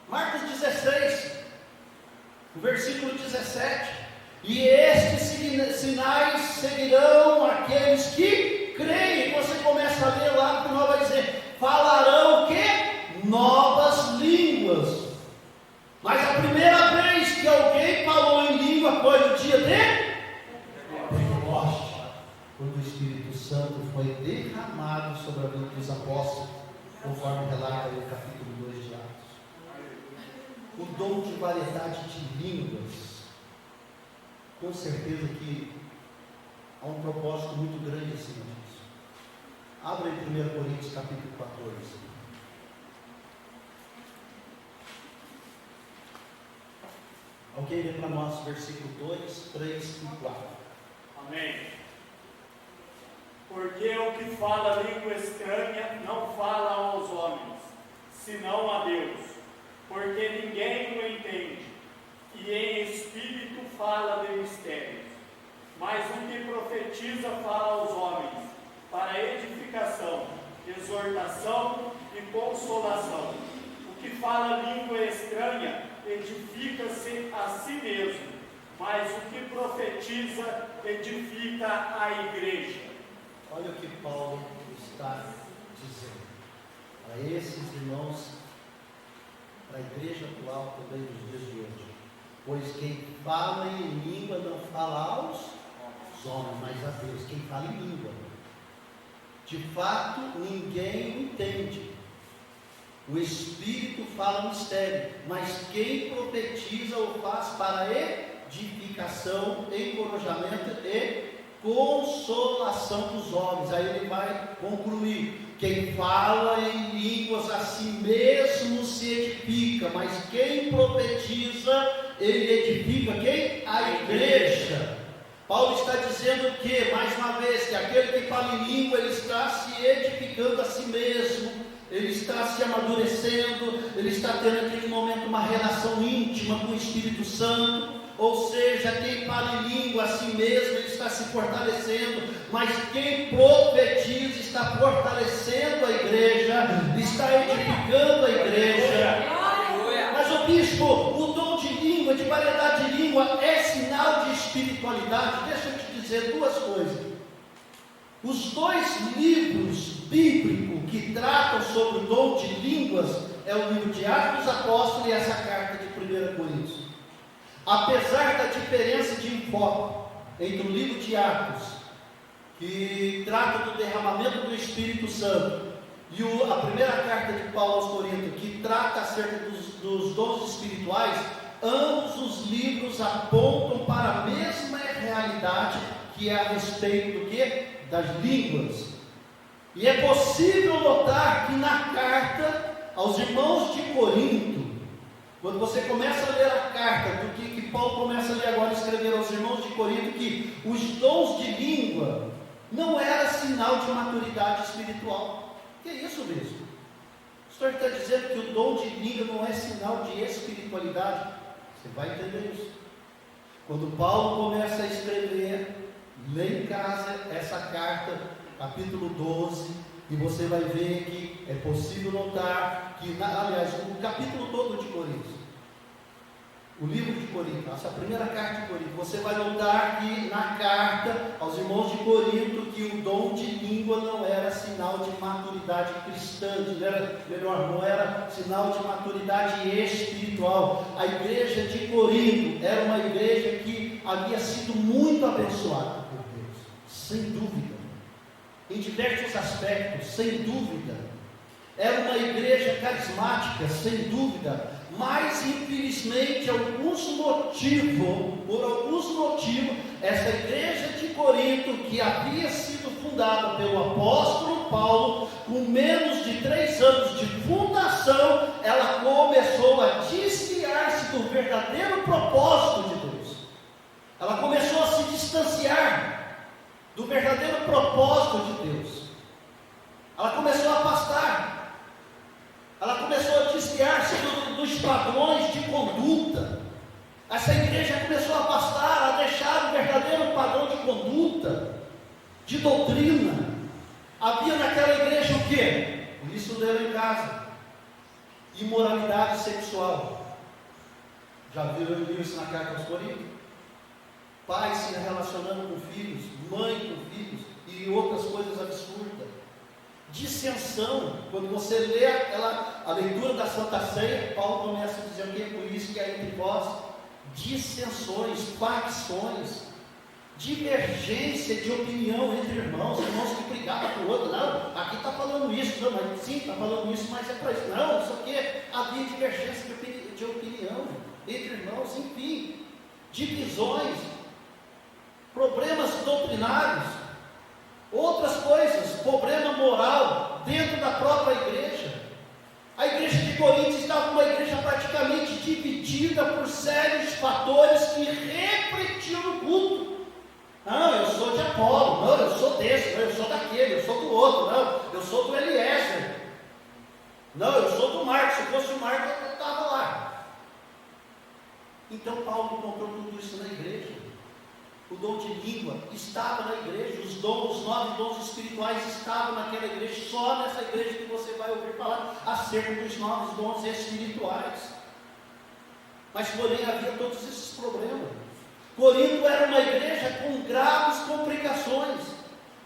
Marcos 16, o versículo 17. E estes sinais seguirão aqueles que creem. Você começa a ler lá no final, vai dizer: falarão sobre a vida dos apóstolos, conforme relata no capítulo 2 de Atos. O dom de variedade de línguas, com certeza que há um propósito muito grande acima disso. Abra em 1 Coríntios capítulo 14. Alguém lê para nós versículo 2, 3 e 4. Amém. Porque o que fala língua estranha não fala aos homens, senão a Deus, porque ninguém o entende, e em espírito fala de mistérios. Mas o que profetiza fala aos homens, para edificação, exortação e consolação. O que fala língua estranha edifica-se a si mesmo, mas o que profetiza edifica a igreja. Olha o que Paulo está dizendo para esses irmãos, para a igreja atual também dos dias de hoje. Pois quem fala em língua não fala aos homens, mas a Deus. Quem fala em língua, de fato, ninguém o entende. O Espírito fala mistério, mas quem profetiza o faz para edificação, encorajamento e consolação dos homens. Aí ele vai concluir: quem fala em línguas a si mesmo se edifica, mas quem profetiza, ele edifica quem? A igreja. Paulo está dizendo que, mais uma vez, que aquele que fala em língua, ele está se edificando a si mesmo, ele está se amadurecendo, ele está tendo naquele momento uma relação íntima com o Espírito Santo. Ou seja, quem fala em língua a si mesmo, ele está se fortalecendo, mas quem profetiza está fortalecendo a igreja, está edificando a igreja. Mas o bispo, o dom de língua, de variedade de língua, é sinal de espiritualidade. Deixa eu te dizer duas coisas. Os dois livros bíblicos que tratam sobre o dom de línguas é o livro de Atos dos Apóstolos e essa carta de 1 Coríntios. Apesar da diferença de enfoque entre o livro de Atos, que trata do derramamento do Espírito Santo, e a primeira carta de Paulo aos Coríntios, que trata acerca dos dons espirituais, ambos os livros apontam para a mesma realidade, que é a respeito do que? Das línguas. E é possível notar que na carta aos irmãos de Corinto, quando você começa a ler a carta, do que Paulo começa a ler agora, escrever aos irmãos de Corinto, que os dons de língua não era sinal de maturidade espiritual. Que é isso mesmo? O senhor está dizendo que o dom de língua não é sinal de espiritualidade? Você vai entender isso. Quando Paulo começa a escrever, lê em casa essa carta, capítulo 12, e você vai ver que é possível notar que, aliás, o capítulo todo de Coríntios, o livro de Corinto, essa primeira carta de Corinto, você vai notar que na carta aos irmãos de Corinto, que o dom de língua não era sinal de maturidade cristã, não era sinal de maturidade espiritual. A igreja de Corinto era uma igreja que havia sido muito abençoada por Deus, sem dúvida, em diversos aspectos, sem dúvida. Era uma igreja carismática, sem dúvida, mas infelizmente por alguns motivos, essa igreja de Corinto, que havia sido fundada pelo apóstolo Paulo, com menos de 3 anos de fundação, ela começou a desviar-se do verdadeiro propósito de Deus. Ela começou a se distanciar do verdadeiro propósito de Deus. Ela começou a afastar. Ela começou a desviar-se dos padrões de conduta. Essa igreja começou a afastar, a deixar o verdadeiro padrão de conduta, de doutrina. Havia naquela igreja o quê? Isso leram em casa. Imoralidade sexual. Já viram isso na carta aos Coríntios? Pais se relacionando com filhos, mãe com filhos e outras coisas absurdas. Dissensão. Quando você lê a leitura da Santa Ceia, Paulo começa a dizer o que é por isso que há entre vós dissensões, facções. divergência de opinião entre irmãos que brigavam com o outro. Não, aqui está falando isso, não, mas sim, está falando isso, mas é para isso. Não, isso aqui havia divergência de opinião entre irmãos, enfim, divisões, problemas doutrinários, outras coisas, problema moral dentro da própria igreja. A igreja de Corinto estava uma igreja praticamente dividida por sérios fatores que refletiam no culto. Não, eu sou de Apolo, não, eu sou desse, não, eu sou daquele, eu sou do outro, não, eu sou do Eliezer, não, eu sou do Marcos, se fosse o Marcos eu estava lá. Então Paulo encontrou tudo isso na igreja. O dom de língua estava na igreja, os 9 dons espirituais estavam naquela igreja, só nessa igreja que você vai ouvir falar acerca dos 9 dons espirituais. Mas porém havia todos esses problemas. Corinto era uma igreja com graves complicações,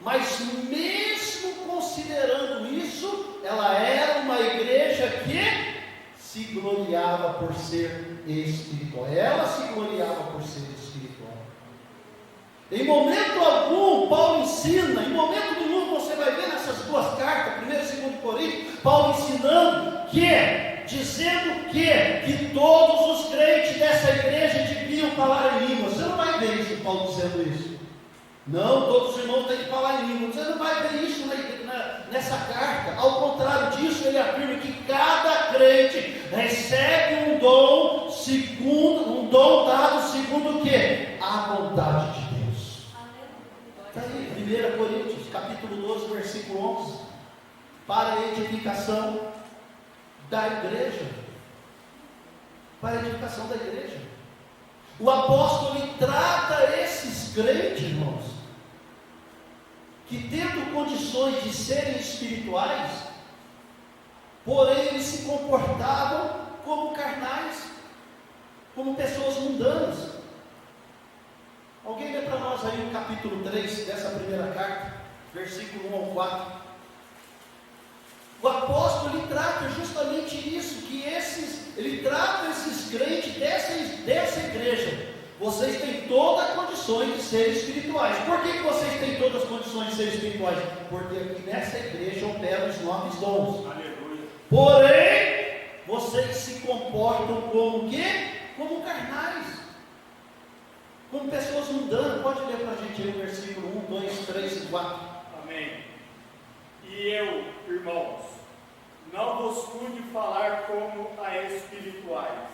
mas mesmo considerando isso, ela era uma igreja que se gloriava por ser espiritual. Ela se gloriava por ser espiritual. Em momento algum, Paulo ensina, em momento nenhum você vai ver nessas duas cartas, 1 e 2 Coríntios, Paulo ensinando dizendo que todos os crentes dessa igreja deviam falar em línguas. Você não vai ver isso, Paulo dizendo isso. Não, todos os irmãos têm que falar em línguas. Você não vai ver isso nessa carta. Ao contrário disso, ele afirma que cada crente recebe um dom dado segundo o quê? A vontade de Deus. Está aí, 1 Coríntios, capítulo 12, versículo 11. Para a edificação da igreja. Para a edificação da igreja. O apóstolo trata esses crentes, irmãos, que tendo condições de serem espirituais, porém eles se comportavam como carnais, como pessoas mundanas. Alguém lê para nós aí o capítulo 3 dessa primeira carta, versículo 1 ao 4. O apóstolo trata justamente isso, ele trata esses crentes dessa igreja. Vocês têm todas as condições de serem espirituais. Por que vocês têm todas as condições de serem espirituais? Porque aqui nessa igreja operam os 9 dons. Aleluia. Porém, vocês se comportam como quê? Como carnais, como pessoas mundanas. Pode ler para a gente aí o versículo 1, 2, 3 e 4. Amém. E eu, irmãos, não vos pude falar como a espirituais,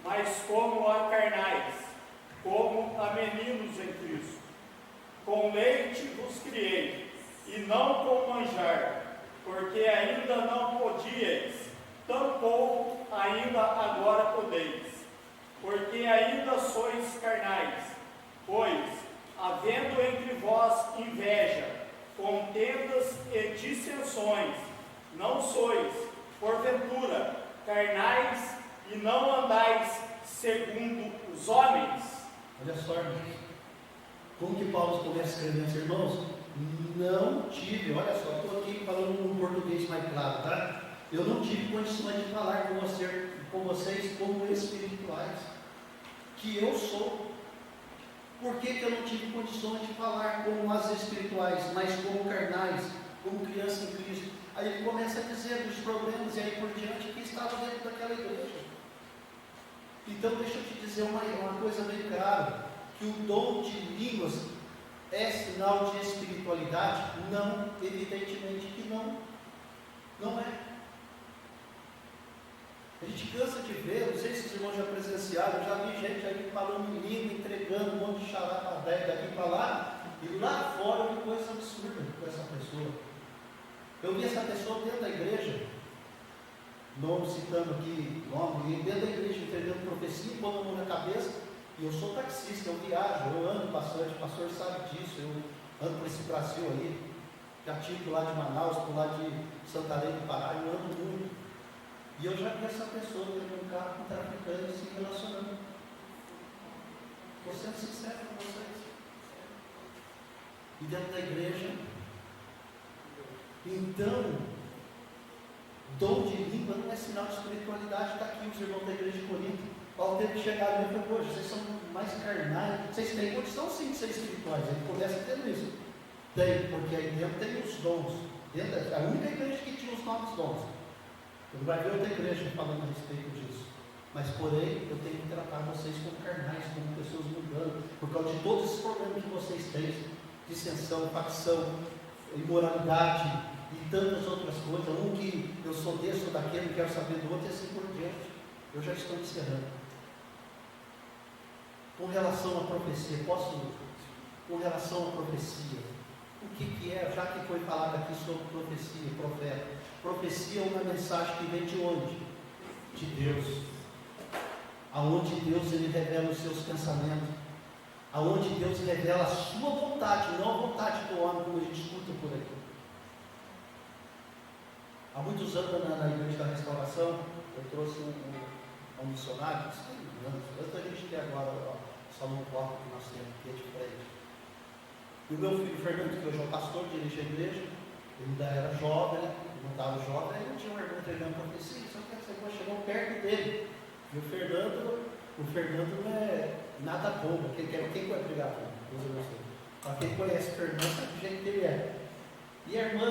mas como a carnais, como a meninos em Cristo. Com leite vos criei, e não com manjar, porque ainda não podíeis, tampouco ainda agora podeis, porque ainda sois carnais. Pois, havendo entre vós inveja, contendas e dissensões, não sois, porventura, carnais e não andais segundo os homens? Olha só, irmãos, como que Paulo começa escrevendo, irmãos? Não tive, olha só, estou aqui falando um português mais claro, tá? Eu não tive condições de falar com vocês como espirituais, que eu sou. Por que eu não tive condições de falar como as espirituais, mas como carnais, como criança em Cristo? Aí ele começa a dizer dos problemas e aí por diante que estava dentro daquela igreja. Então deixa eu te dizer uma coisa bem clara, que o dom de línguas é sinal de espiritualidade? Não, evidentemente que não. Não é. A gente cansa de ver, não sei se os irmãos já presenciaram, eu já vi gente aí falando em língua, entregando um monte de xará para 10 daqui para lá, e lá fora eu vi coisa absurda com essa pessoa. Eu vi essa pessoa dentro da igreja, não citando aqui nome, dentro da igreja entregando profecia, pondo a mão na cabeça, e eu sou taxista, eu viajo, eu ando bastante, o pastor sabe disso, eu ando por esse Brasil aí, já tive lá de Manaus, por lá de Santarém do Pará, eu ando muito. E eu já vi essa pessoa pegando um carro com traficante e se relacionando. Estou sendo sincero com vocês. E dentro da igreja, então, dom de língua não é sinal de espiritualidade. Está aqui os irmãos da igreja de Corinto. Paulo teve que chegar ali e falou: poxa, vocês são mais mais carnais. Vocês têm condição sim de ser espirituais, ele começa tendo isso. Tem, porque aí dentro tem os dons. É a única igreja que tinha os novos dons. Você vai ver outra igreja falando a respeito disso. Mas, porém, eu tenho que tratar vocês como carnais, como pessoas mudando, por causa de todos esses problemas que vocês têm: dissensão, facção, imoralidade e tantas outras coisas. Um que eu sou desse, sou daquele, não quero saber do outro, e assim por diante. Eu já estou encerrando. Com relação à profecia, com relação à profecia, o que é, já que foi falado aqui sobre profecia, profeta? Profecia é uma mensagem que vem de onde? De Deus. Aonde Deus ele revela os seus pensamentos, aonde Deus revela a sua vontade, não a vontade do homem, como a gente escuta por aí. Há muitos anos na igreja da restauração, eu trouxe um missionário, antes da gente ter agora o salão quarto que nós temos aqui de frente. E o meu filho Fernando, que hoje é o pastor, dirige a igreja, ele ainda era jovem, não estava jovem, aí não tinha um irmão treinando profecia, só que você chegou perto dele. E o Fernando não é nada bobo. Quem vai brigar com ele? Para quem conhece o Fernando, sabe do jeito que ele é. E a irmã,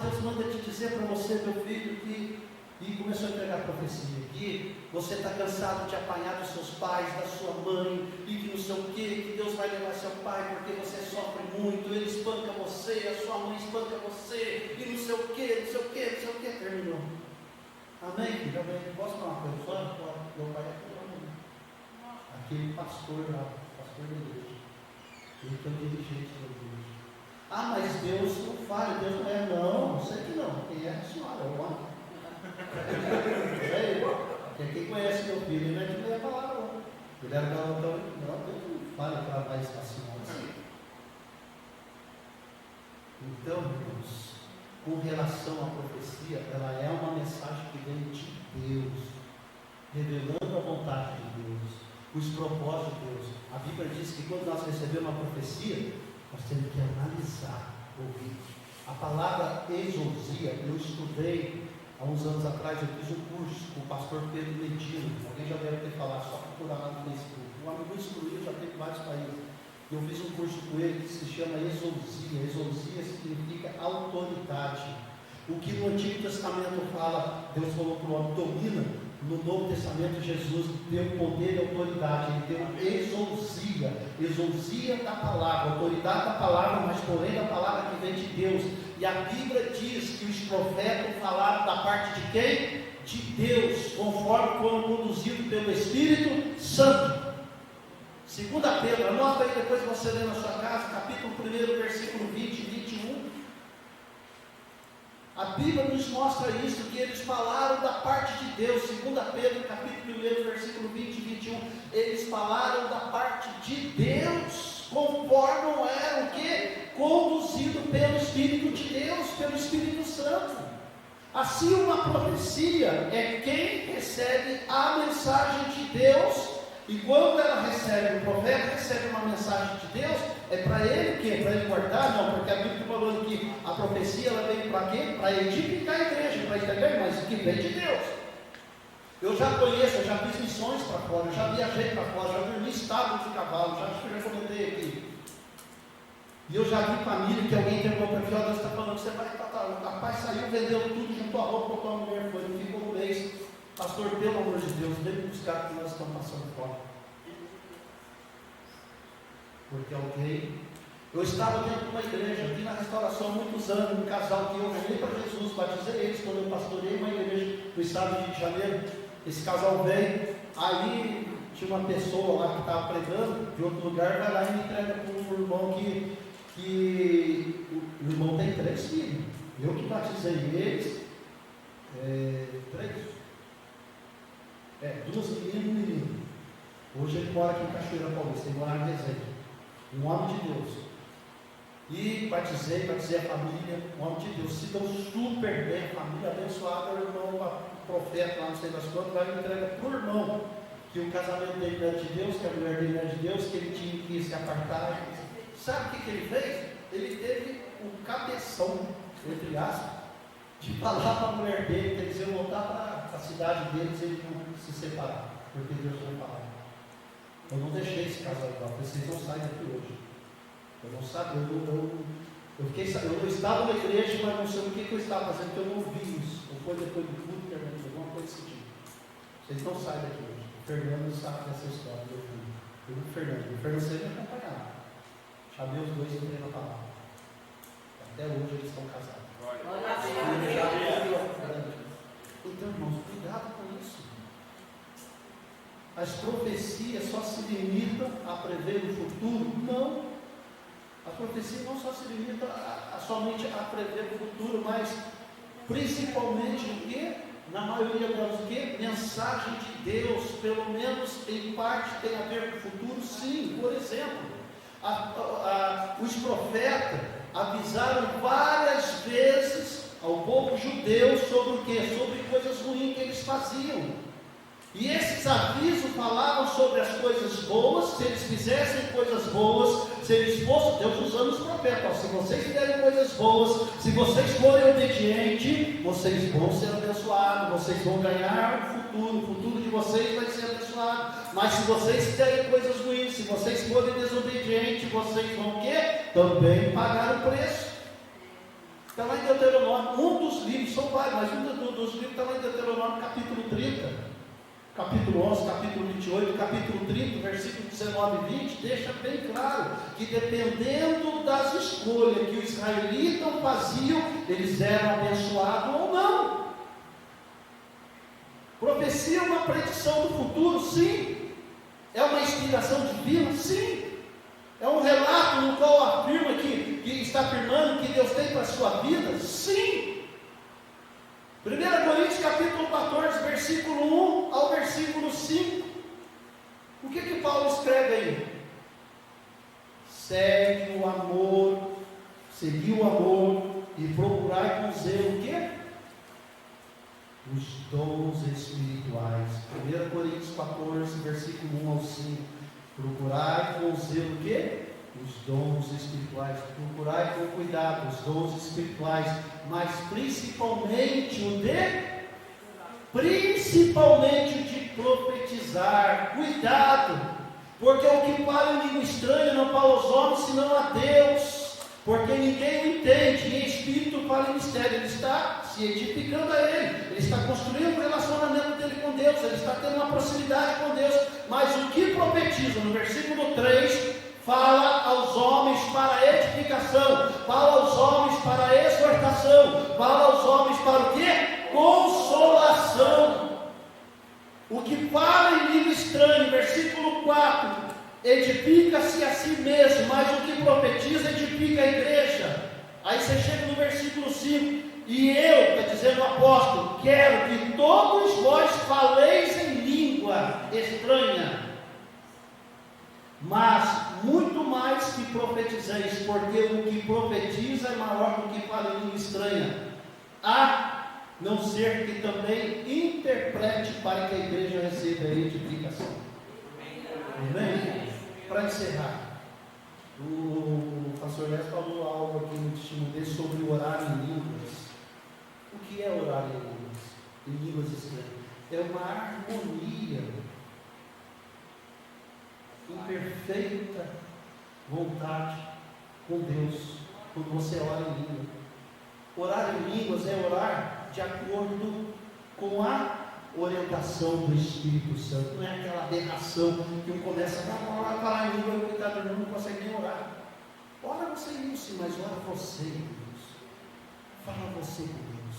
Deus manda te dizer para você, meu filho, que. E começou a entregar a profecia, que você está cansado de apanhar dos seus pais, da sua mãe, e que não sei o que Deus vai levar seu pai porque você sofre muito, ele espanca você, a sua mãe espanca você, e não sei o que, terminou. Amém, filho? Amém. Posso falar uma coisa? Só meu pai é aquele pastor lá, pastor da igreja. Ele foi dirigente da igreja. Mas Deus não falha, Deus não é. Não sei que não. Quem é a senhora? É o homem. Quem conhece meu filho, ele não é de ler a palavra, não. Ele era galantão, não, Deus não falha para mais a senhora assim. Então, irmãos, com relação à profecia, ela é uma mensagem que vem de Deus, revelando a vontade de Deus, os propósitos de Deus. A Bíblia diz que quando nós recebemos uma profecia, nós temos que analisar, ouvir. A palavra exousia, eu estudei há uns anos atrás, eu fiz um curso com o pastor Pedro Medina. Alguém já deve ter falado, só procurar lá no Facebook. Um amigo instruído, já teve vários países. Eu fiz um curso com ele que se chama exousia. Exousia significa autoridade. O que no Antigo Testamento fala, Deus falou para o homem, domina. No Novo Testamento, Jesus deu poder e autoridade. Ele deu exousia. Exousia da palavra, autoridade da palavra, mas porém da palavra que vem de Deus. E a Bíblia diz que os profetas falaram da parte de quem? De Deus, conforme foram conduzidos pelo Espírito Santo. 2 Pedro, anota aí depois você lê na sua casa, capítulo 1, versículo 20 e 21. A Bíblia nos mostra isso, que eles falaram da parte de Deus. 2 Pedro, capítulo 1, versículo 20 e 21. Eles falaram da parte de Deus, conforme eram o quê? Conduzido pelo Espírito de Deus, pelo Espírito Santo. Assim, uma profecia é quem recebe a mensagem de Deus. E quando ela recebe, o profeta recebe uma mensagem de Deus, é para ele o quê? Para ele guardar? Não, porque a Bíblia está falando que a profecia ela vem para quê? Para edificar a igreja, para entender, mas que vem de Deus. Eu já conheço, eu já fiz missões para fora, eu já viajei para fora, já dormi estábulo de cavalo, já comentei aqui. E eu já vi família que alguém entregou para mim, Deus está falando que você vai tratar. O rapaz saiu, vendeu tudo, juntou a roupa, botou a mulher, foi, não ficou um mês. Pastor, pelo amor de Deus, vem buscar que nós estamos passando fome. Porque alguém. Eu estava dentro de uma igreja, aqui na restauração há muitos anos, um casal que eu ganhei para Jesus, batizei eles quando eu pastorei uma igreja no estado do Rio de Janeiro. Esse casal veio, aí tinha uma pessoa lá que estava pregando, de outro lugar, vai lá e me entrega para um irmão que o irmão tem 3 filhos. Eu que batizei eles, 2 meninas e um menino. Hoje ele mora aqui em Cachoeira Paulista, ele mora em Resende. Um homem de Deus. E batizei a família, um homem de Deus. Se deu super bem, a família abençoada, o irmão, o profeta lá, não sei das quantas, vai e entrega para o irmão que o casamento dele não é de Deus, que a mulher dele não é de Deus, que ele tinha que se apartar. Sabe o que ele fez? Ele teve um cabeção, entre aspas, de falar para a mulher dele que eles iam voltar para a cidade deles e eles iam se separar, porque Deus não falava. Eu não deixei esse casal igual, vocês não saem daqui hoje. Eu não sabia, eu estava na igreja, mas não sei o que eu estava fazendo, porque eu não vi isso. Ou foi depois do culto, alguma coisa desse tipo. Vocês não saem daqui hoje. O Fernando sabe dessa história, meu filho. Eu e o Fernando sempre me acompanhava. Chamei os dois e entrei na palavra. Até hoje eles estão casados. Então, irmãos, cuidado com isso. As profecias só se limitam a prever o futuro? Não. A profecia não só se limita somente a prever o futuro, mas principalmente o que? Na maioria delas, o que? Mensagem de Deus, pelo menos em parte tem a ver com o futuro, sim. Por exemplo, os profetas avisaram várias vezes ao povo judeu sobre o que? Sobre coisas ruins que eles faziam. E esses avisos falavam sobre as coisas boas, se eles fizessem coisas boas, se eles fossem, Deus usando os profetas, se vocês fizerem coisas boas, se vocês forem obedientes, vocês vão ser abençoados, vocês vão ganhar o futuro de vocês vai ser abençoado. Mas se vocês fizerem coisas ruins, se vocês forem desobedientes, vocês vão o quê? Também pagar o preço. Está lá em Deuteronômio, um dos livros, são vários, mas um dos livros está lá em Deuteronômio, capítulo 30. Capítulo 11, capítulo 28, capítulo 30, versículo 19 e 20, deixa bem claro que dependendo das escolhas que os israelitas faziam, eles eram abençoados ou não. Profecia é uma predição do futuro? Sim. É uma inspiração divina? Sim. É um relato no qual afirma que está afirmando que Deus tem para a sua vida? Sim. 1 Coríntios capítulo 14, versículo 1 ao versículo 5. O que Paulo escreve aí? Segue o amor, segui o amor e procurai com zelo o quê? Os dons espirituais. 1 Coríntios 14, versículo 1 ao 5. Procurai com zelo o quê? Os dons espirituais. Procurai com cuidado os dons espirituais, mas principalmente o de profetizar. Cuidado, porque o que fala em língua estranha não fala aos homens senão a Deus, porque ninguém o entende. E espírito fala em mistério. Ele está se edificando a ele está construindo um relacionamento dele com Deus, ele está tendo uma proximidade com Deus. Mas o que profetiza no versículo 3 fala aos homens para a edificação, fala aos homens para a exortação, fala aos homens para o quê? Consolação. O que fala em língua estranha, versículo 4, edifica-se a si mesmo, mas o que profetiza edifica a igreja. Aí você chega no versículo 5, e eu, está dizendo o apóstolo, quero que todos vós faleis em língua estranha, mas muito mais que profetizeis, porque o que profetiza é maior do que fala em língua estranha, a não ser que também interprete para que a igreja receba a edificação. Amém? Para encerrar, o pastor Léo falou algo aqui no testemunho dele sobre orar em línguas. O que é orar em línguas? Em línguas estranhas? É uma harmonia em perfeita vontade com Deus, quando você ora em língua. Orar em línguas é orar de acordo com a orientação do Espírito Santo. Não é aquela aberração que um começa a falar em língua e o coitado não consegue nem orar. Ora você em língua, sim, mas ora você com Deus. Fala você com Deus.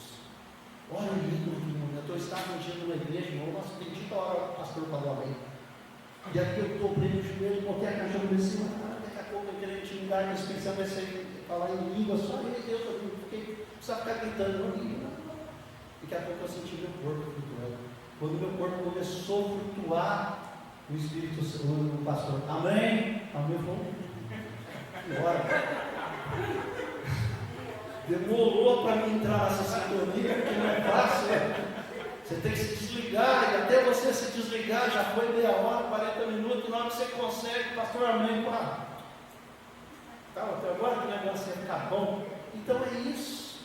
Ora em língua. Eu estava um dia numa igreja, irmão, nossa, bendita hora o pastor falou amém. E aqui eu dobrei o joelho, botei a caixa no cima, daqui a pouco eu queria intimidar, mas pensando vai ser falar em língua, só aí Deus, eu fiquei, precisa ficar gritando, não língua. Daqui a pouco eu senti meu corpo flutuando. Quando meu corpo começou a flutuar, o Espírito Santo, o pastor, amém? Amém, foi embora. Demorou para mim entrar nessa sintonia, porque não é fácil, né? Você tem que se desligar, e até você se desligar, já foi meia hora, 40 minutos, na hora que você consegue, pastor, amém, pá. Tá, até agora que o negócio ia ficar bom. Então é isso,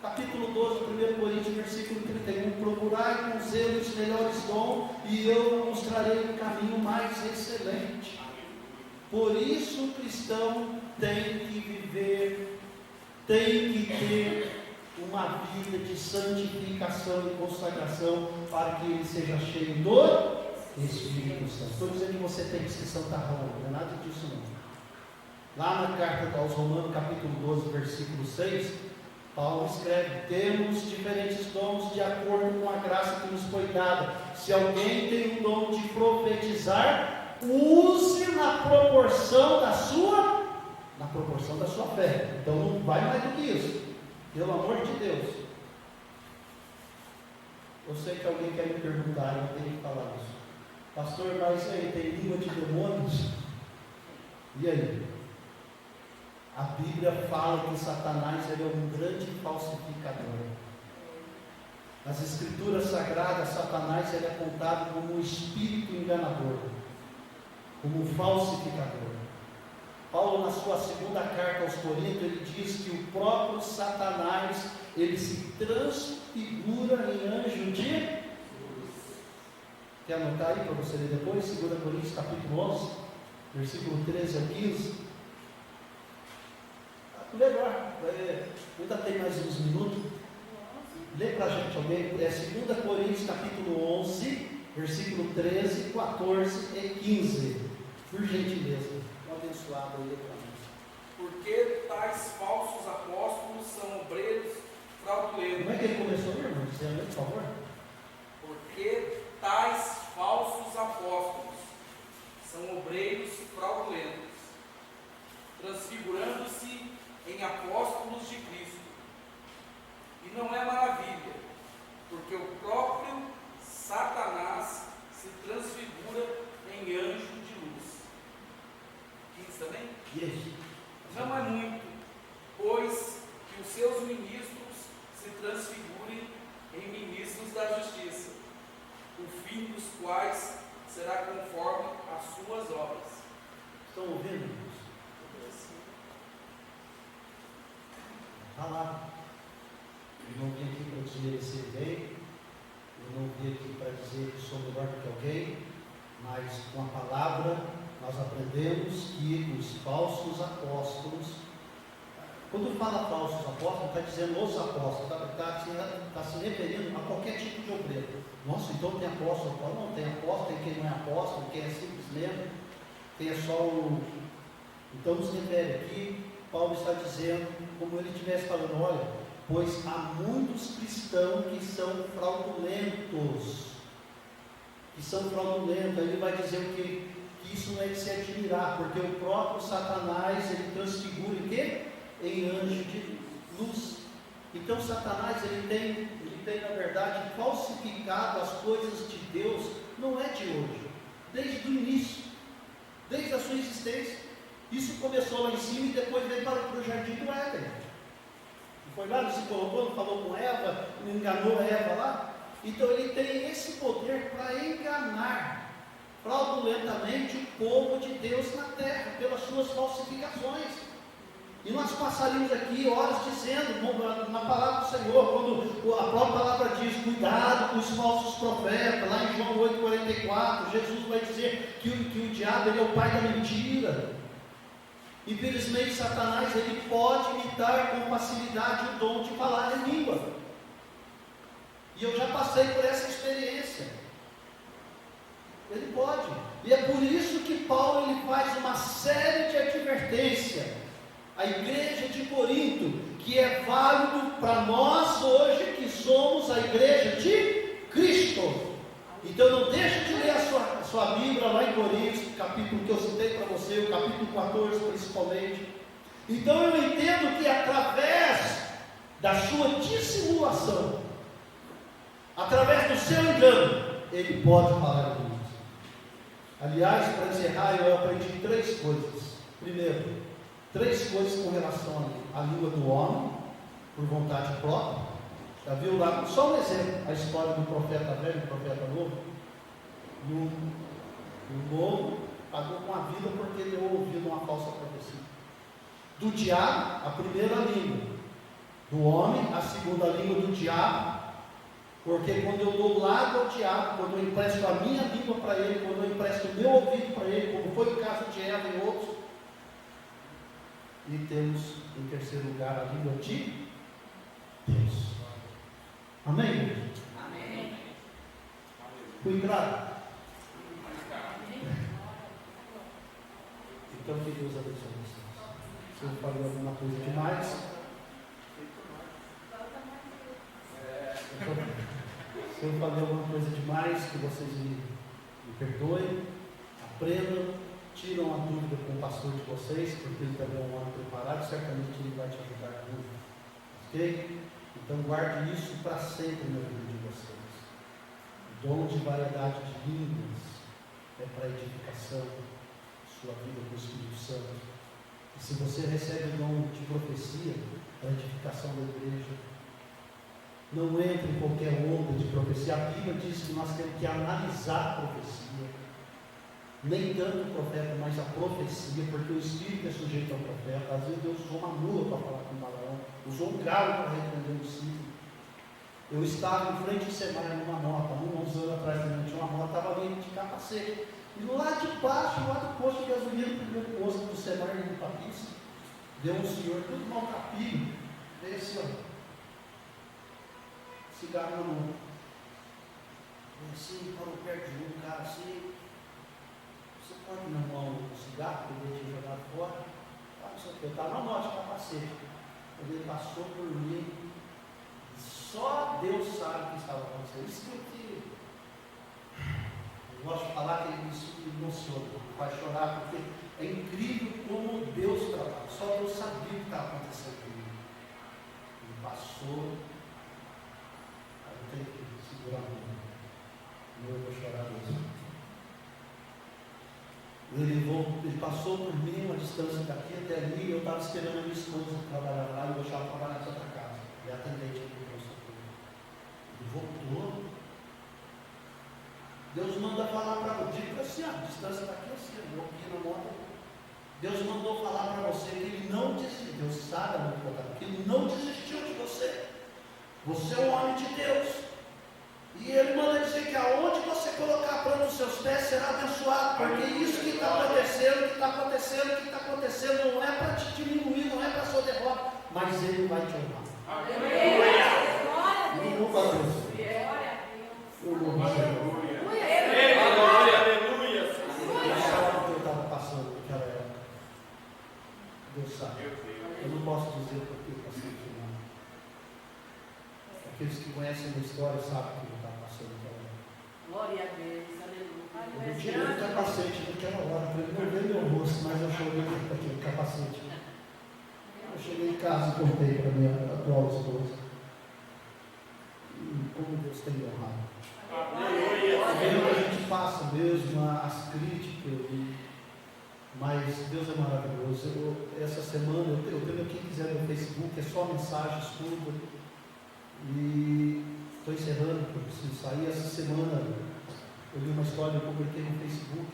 Capítulo 12, 1 Coríntios, versículo 31. Procurai com zelo os melhores dons, e eu mostrarei o caminho mais excelente. Por isso o cristão tem que viver, tem que ter uma vida de santificação e consagração, para que ele seja cheio do Espírito Santo. Estou dizendo que você tem que ser Santa Roma, não é nada disso não. Lá na carta aos Romanos, capítulo 12, versículo 6, Paulo escreve: temos diferentes dons de acordo com a graça que nos foi dada. Se alguém tem um dom de profetizar, use na proporção da sua fé. Então não vai mais do que isso, pelo amor de Deus. Eu sei que alguém quer me perguntar, eu tenho que falar isso. Pastor, mas aí tem língua de demônios? E aí? A Bíblia fala que Satanás ele é um grande falsificador. Nas Escrituras Sagradas, Satanás ele é apontado como um espírito enganador, como um falsificador. Paulo, na sua segunda carta aos Coríntios, ele diz que o próprio Satanás ele se transfigura em anjo de luz. Quer anotar aí para você ler depois? 2 Coríntios capítulo 11, versículo 13 a 15. Melhor, ainda tem mais uns minutos. Lê para a gente alguém. É 2 Coríntios capítulo 11, versículo 13, 14 e 15. Por gentileza, um abençoado aí para nós. Porque tais falsos apóstolos são obreiros fraudulentos. Como é que ele começou, meu irmão? Você lê, por favor? Porque tais falsos apóstolos são obreiros fraudulentos, transfigurando-se em apóstolos de Cristo. E não é maravilha, porque o próprio Satanás se transfigura em anjo de luz. 15 também? Isso. Não é muito, pois que os seus ministros se transfigurem em ministros da justiça, o fim dos quais será conforme as suas obras. Estão ouvindo, irmãos? Está lá. Eu não vim aqui para desmerecer ninguém, eu não vim aqui para dizer que sou melhor do que alguém, mas com a palavra nós aprendemos que os falsos apóstolos, quando fala falsos apóstolos, está dizendo os apóstolos, está se referindo a qualquer tipo de obreiro. Nossa, então tem apóstolo? Não, tem apóstolo, tem quem não é apóstolo, quem é simples mesmo, quem é só o. Então nos refere aqui. Paulo está dizendo, como ele estivesse falando, olha, pois há muitos cristãos que são fraudulentos. Ele vai dizer o quê? Que isso não é de se admirar, porque o próprio Satanás, ele transfigura em quê? Em anjo de luz. Então Satanás, ele tem na verdade falsificado as coisas de Deus, não é de hoje, desde o início, desde a sua existência. Isso começou lá em cima e depois veio para o jardim do Éden. Foi lá, se colocou, falou com Eva, enganou Eva lá. Então ele tem esse poder para enganar fraudulentamente o povo de Deus na terra, pelas suas falsificações. E nós passaríamos aqui horas dizendo, na palavra do Senhor, quando a própria palavra diz, cuidado com os falsos profetas, lá em João 8,44, Jesus vai dizer que o diabo ele é o pai da mentira. Infelizmente, Satanás ele pode imitar com facilidade o dom de falar em língua. E eu já passei por essa experiência. Ele pode. E é por isso que Paulo ele faz uma série de advertências à igreja de Corinto, que é válido para nós hoje que somos a igreja de Cristo. Então não deixe de ler a sua Bíblia lá em Coríntios, capítulo que eu citei para você, o capítulo 14 principalmente. Então eu entendo que através da sua dissimulação, através do seu engano, ele pode falar em línguas. Aliás, para encerrar, eu aprendi 3 coisas. Primeiro, 3 coisas com relação à língua do homem, por vontade própria. Já viu lá, só um exemplo, a história do profeta velho e do profeta novo. O novo pagou com a vida porque ele ouviu uma falsa profecia. Do diabo, a primeira língua. do homem, a segunda língua do diabo, porque quando eu dou lado ao diabo, quando eu empresto a minha língua para ele, quando eu empresto o meu ouvido para ele, como foi o caso de Eva e outros, e temos em terceiro lugar a língua de Deus. Amém, irmãos? Amém. Fui claro? Então que Deus abençoe vocês. Se eu falei alguma coisa demais, se eu falei alguma coisa demais, que vocês me perdoem, aprendam, tiram a dúvida com o pastor de vocês, porque ele também é um homem preparado, certamente ele vai te ajudar muito. Ok? Então guarde isso para sempre na vida de vocês. O dom de variedade de línguas é para edificação de sua vida com o Espírito Santo. E se você recebe o dom de profecia, para edificação da igreja, não entre em qualquer onda de profecia. A Bíblia diz que nós temos que analisar a profecia. Nem tanto o profeta, mas a profecia, porque o Espírito é sujeito ao profeta. Às vezes Deus usou uma mula para falar com o Balaão, usou um galo para repreender o ciclo. Eu estava em frente de Semaia numa moto, uns anos atrás também tinha uma moto, estava ali de capacete. E lá de baixo, lá do posto de gasolina, no primeiro posto do Semaia no Papis, deu um senhor todo maltrapilho, veio assim, ó, cigarro na mão. Veio assim, parou perto de um cara assim. Você pode me arrumar um cigarro que eu tinha jogado fora? Ah, não sei o que, eu estava na moto de capacete. Quando ele passou por mim, só Deus sabe o que estava acontecendo. Isso que eu gosto de falar, que isso me emociona, vai chorar, porque é incrível como Deus trabalha. Só Deus sabia o que estava acontecendo comigo. Ele passou, aí eu tenho que segurar a mão. Eu vou chorar mesmo. Ele passou por mim uma distância daqui até ali, eu estava esperando a minha esposa trabalhar lá, e eu deixava trabalhar nessa outra casa. Ele atendente aqui no consultório. Ele voltou. Deus manda falar para você, digo assim, a distância daqui assim, eu aqui na moto. Deus mandou falar para você que ele não desistiu. Deus sabe que ele não desistiu de você. Você é um homem de Deus. E ele manda dizer que aonde você colocar a planta dos seus pés será abençoado, porque isso que está acontecendo não é para te diminuir, não é para a sua derrota, mas ele vai te honrar. Aleluia. Eu louvo a Deus. Eu louvo a Deus. Aleluia. Eu achava que eu estava passando naquela época. Deus sabe. Eu não posso dizer porque eu passei aqui, não. Aqueles que conhecem a minha história sabem que eu estava passando naquela época. Glória a Deus, aleluia. Eu tirei o capacete naquela hora, para ele não ver meu rosto, mas eu chorei com aquele capacete. Eu cheguei em casa e contei para minha atual esposa. E como Deus tem me honrado. Vendo que a gente passa mesmo as críticas, mas Deus é maravilhoso. Essa semana, eu tenho quem quiser no Facebook, é só mensagens, tudo. E estou encerrando, porque eu preciso sair. Essa semana eu li uma história que eu publiquei no Facebook.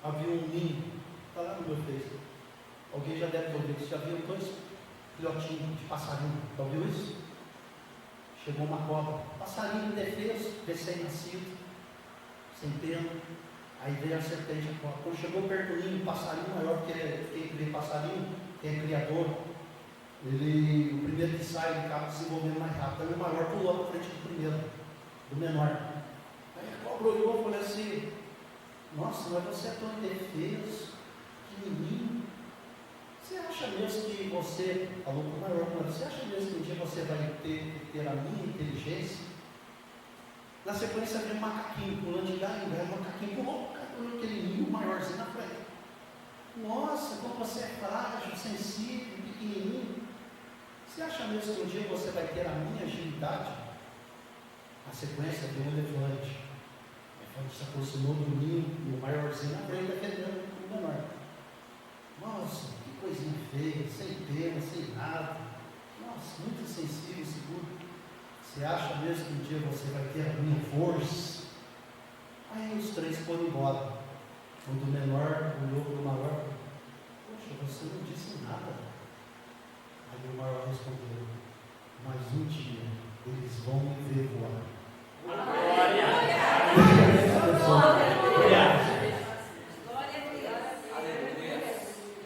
Havia um ninho, está lá no meu Facebook. Alguém já deve ter ouvido isso. Já viu 2 filhotinhos de passarinho. Já ouviu isso? Chegou uma cobra, passarinho indefeso, recém-nascido, sem pena. Aí veio a serpente, a cobra. Quando chegou perto do ninho, o passarinho maior, porque quem cria passarinho, quem é criador, o primeiro que sai, ele acaba desenvolvendo mais rápido. Então o maior pulou na frente do primeiro, do menor. Aí a cobra olhou e falou assim: nossa, mas você é tão indefeso, pequenininho. Você acha mesmo que você, falou para o maior, você acha mesmo que um dia você vai ter a minha inteligência? Na sequência vem um macaquinho pulando de galho em galho, o macaquinho pulou, aquele ninho maiorzinho na frente. Nossa, como você é frágil, sensível, pequenininho. Você acha mesmo que um dia você vai ter a minha agilidade? Na sequência vem um elefante. O elefante se aproximou do ninho e o maiorzinho na frente defendendo o menor. Nossa, que coisinha feia, sem pena, sem nada. Nossa, muito insensível, seguro. Você acha mesmo que um dia você vai ter a minha força? Aí os 3 foram embora. Quando o menor olhou para o maior, poxa, você não disse nada. Aí o maior respondeu: mas um dia eles vão me ver voar. Glória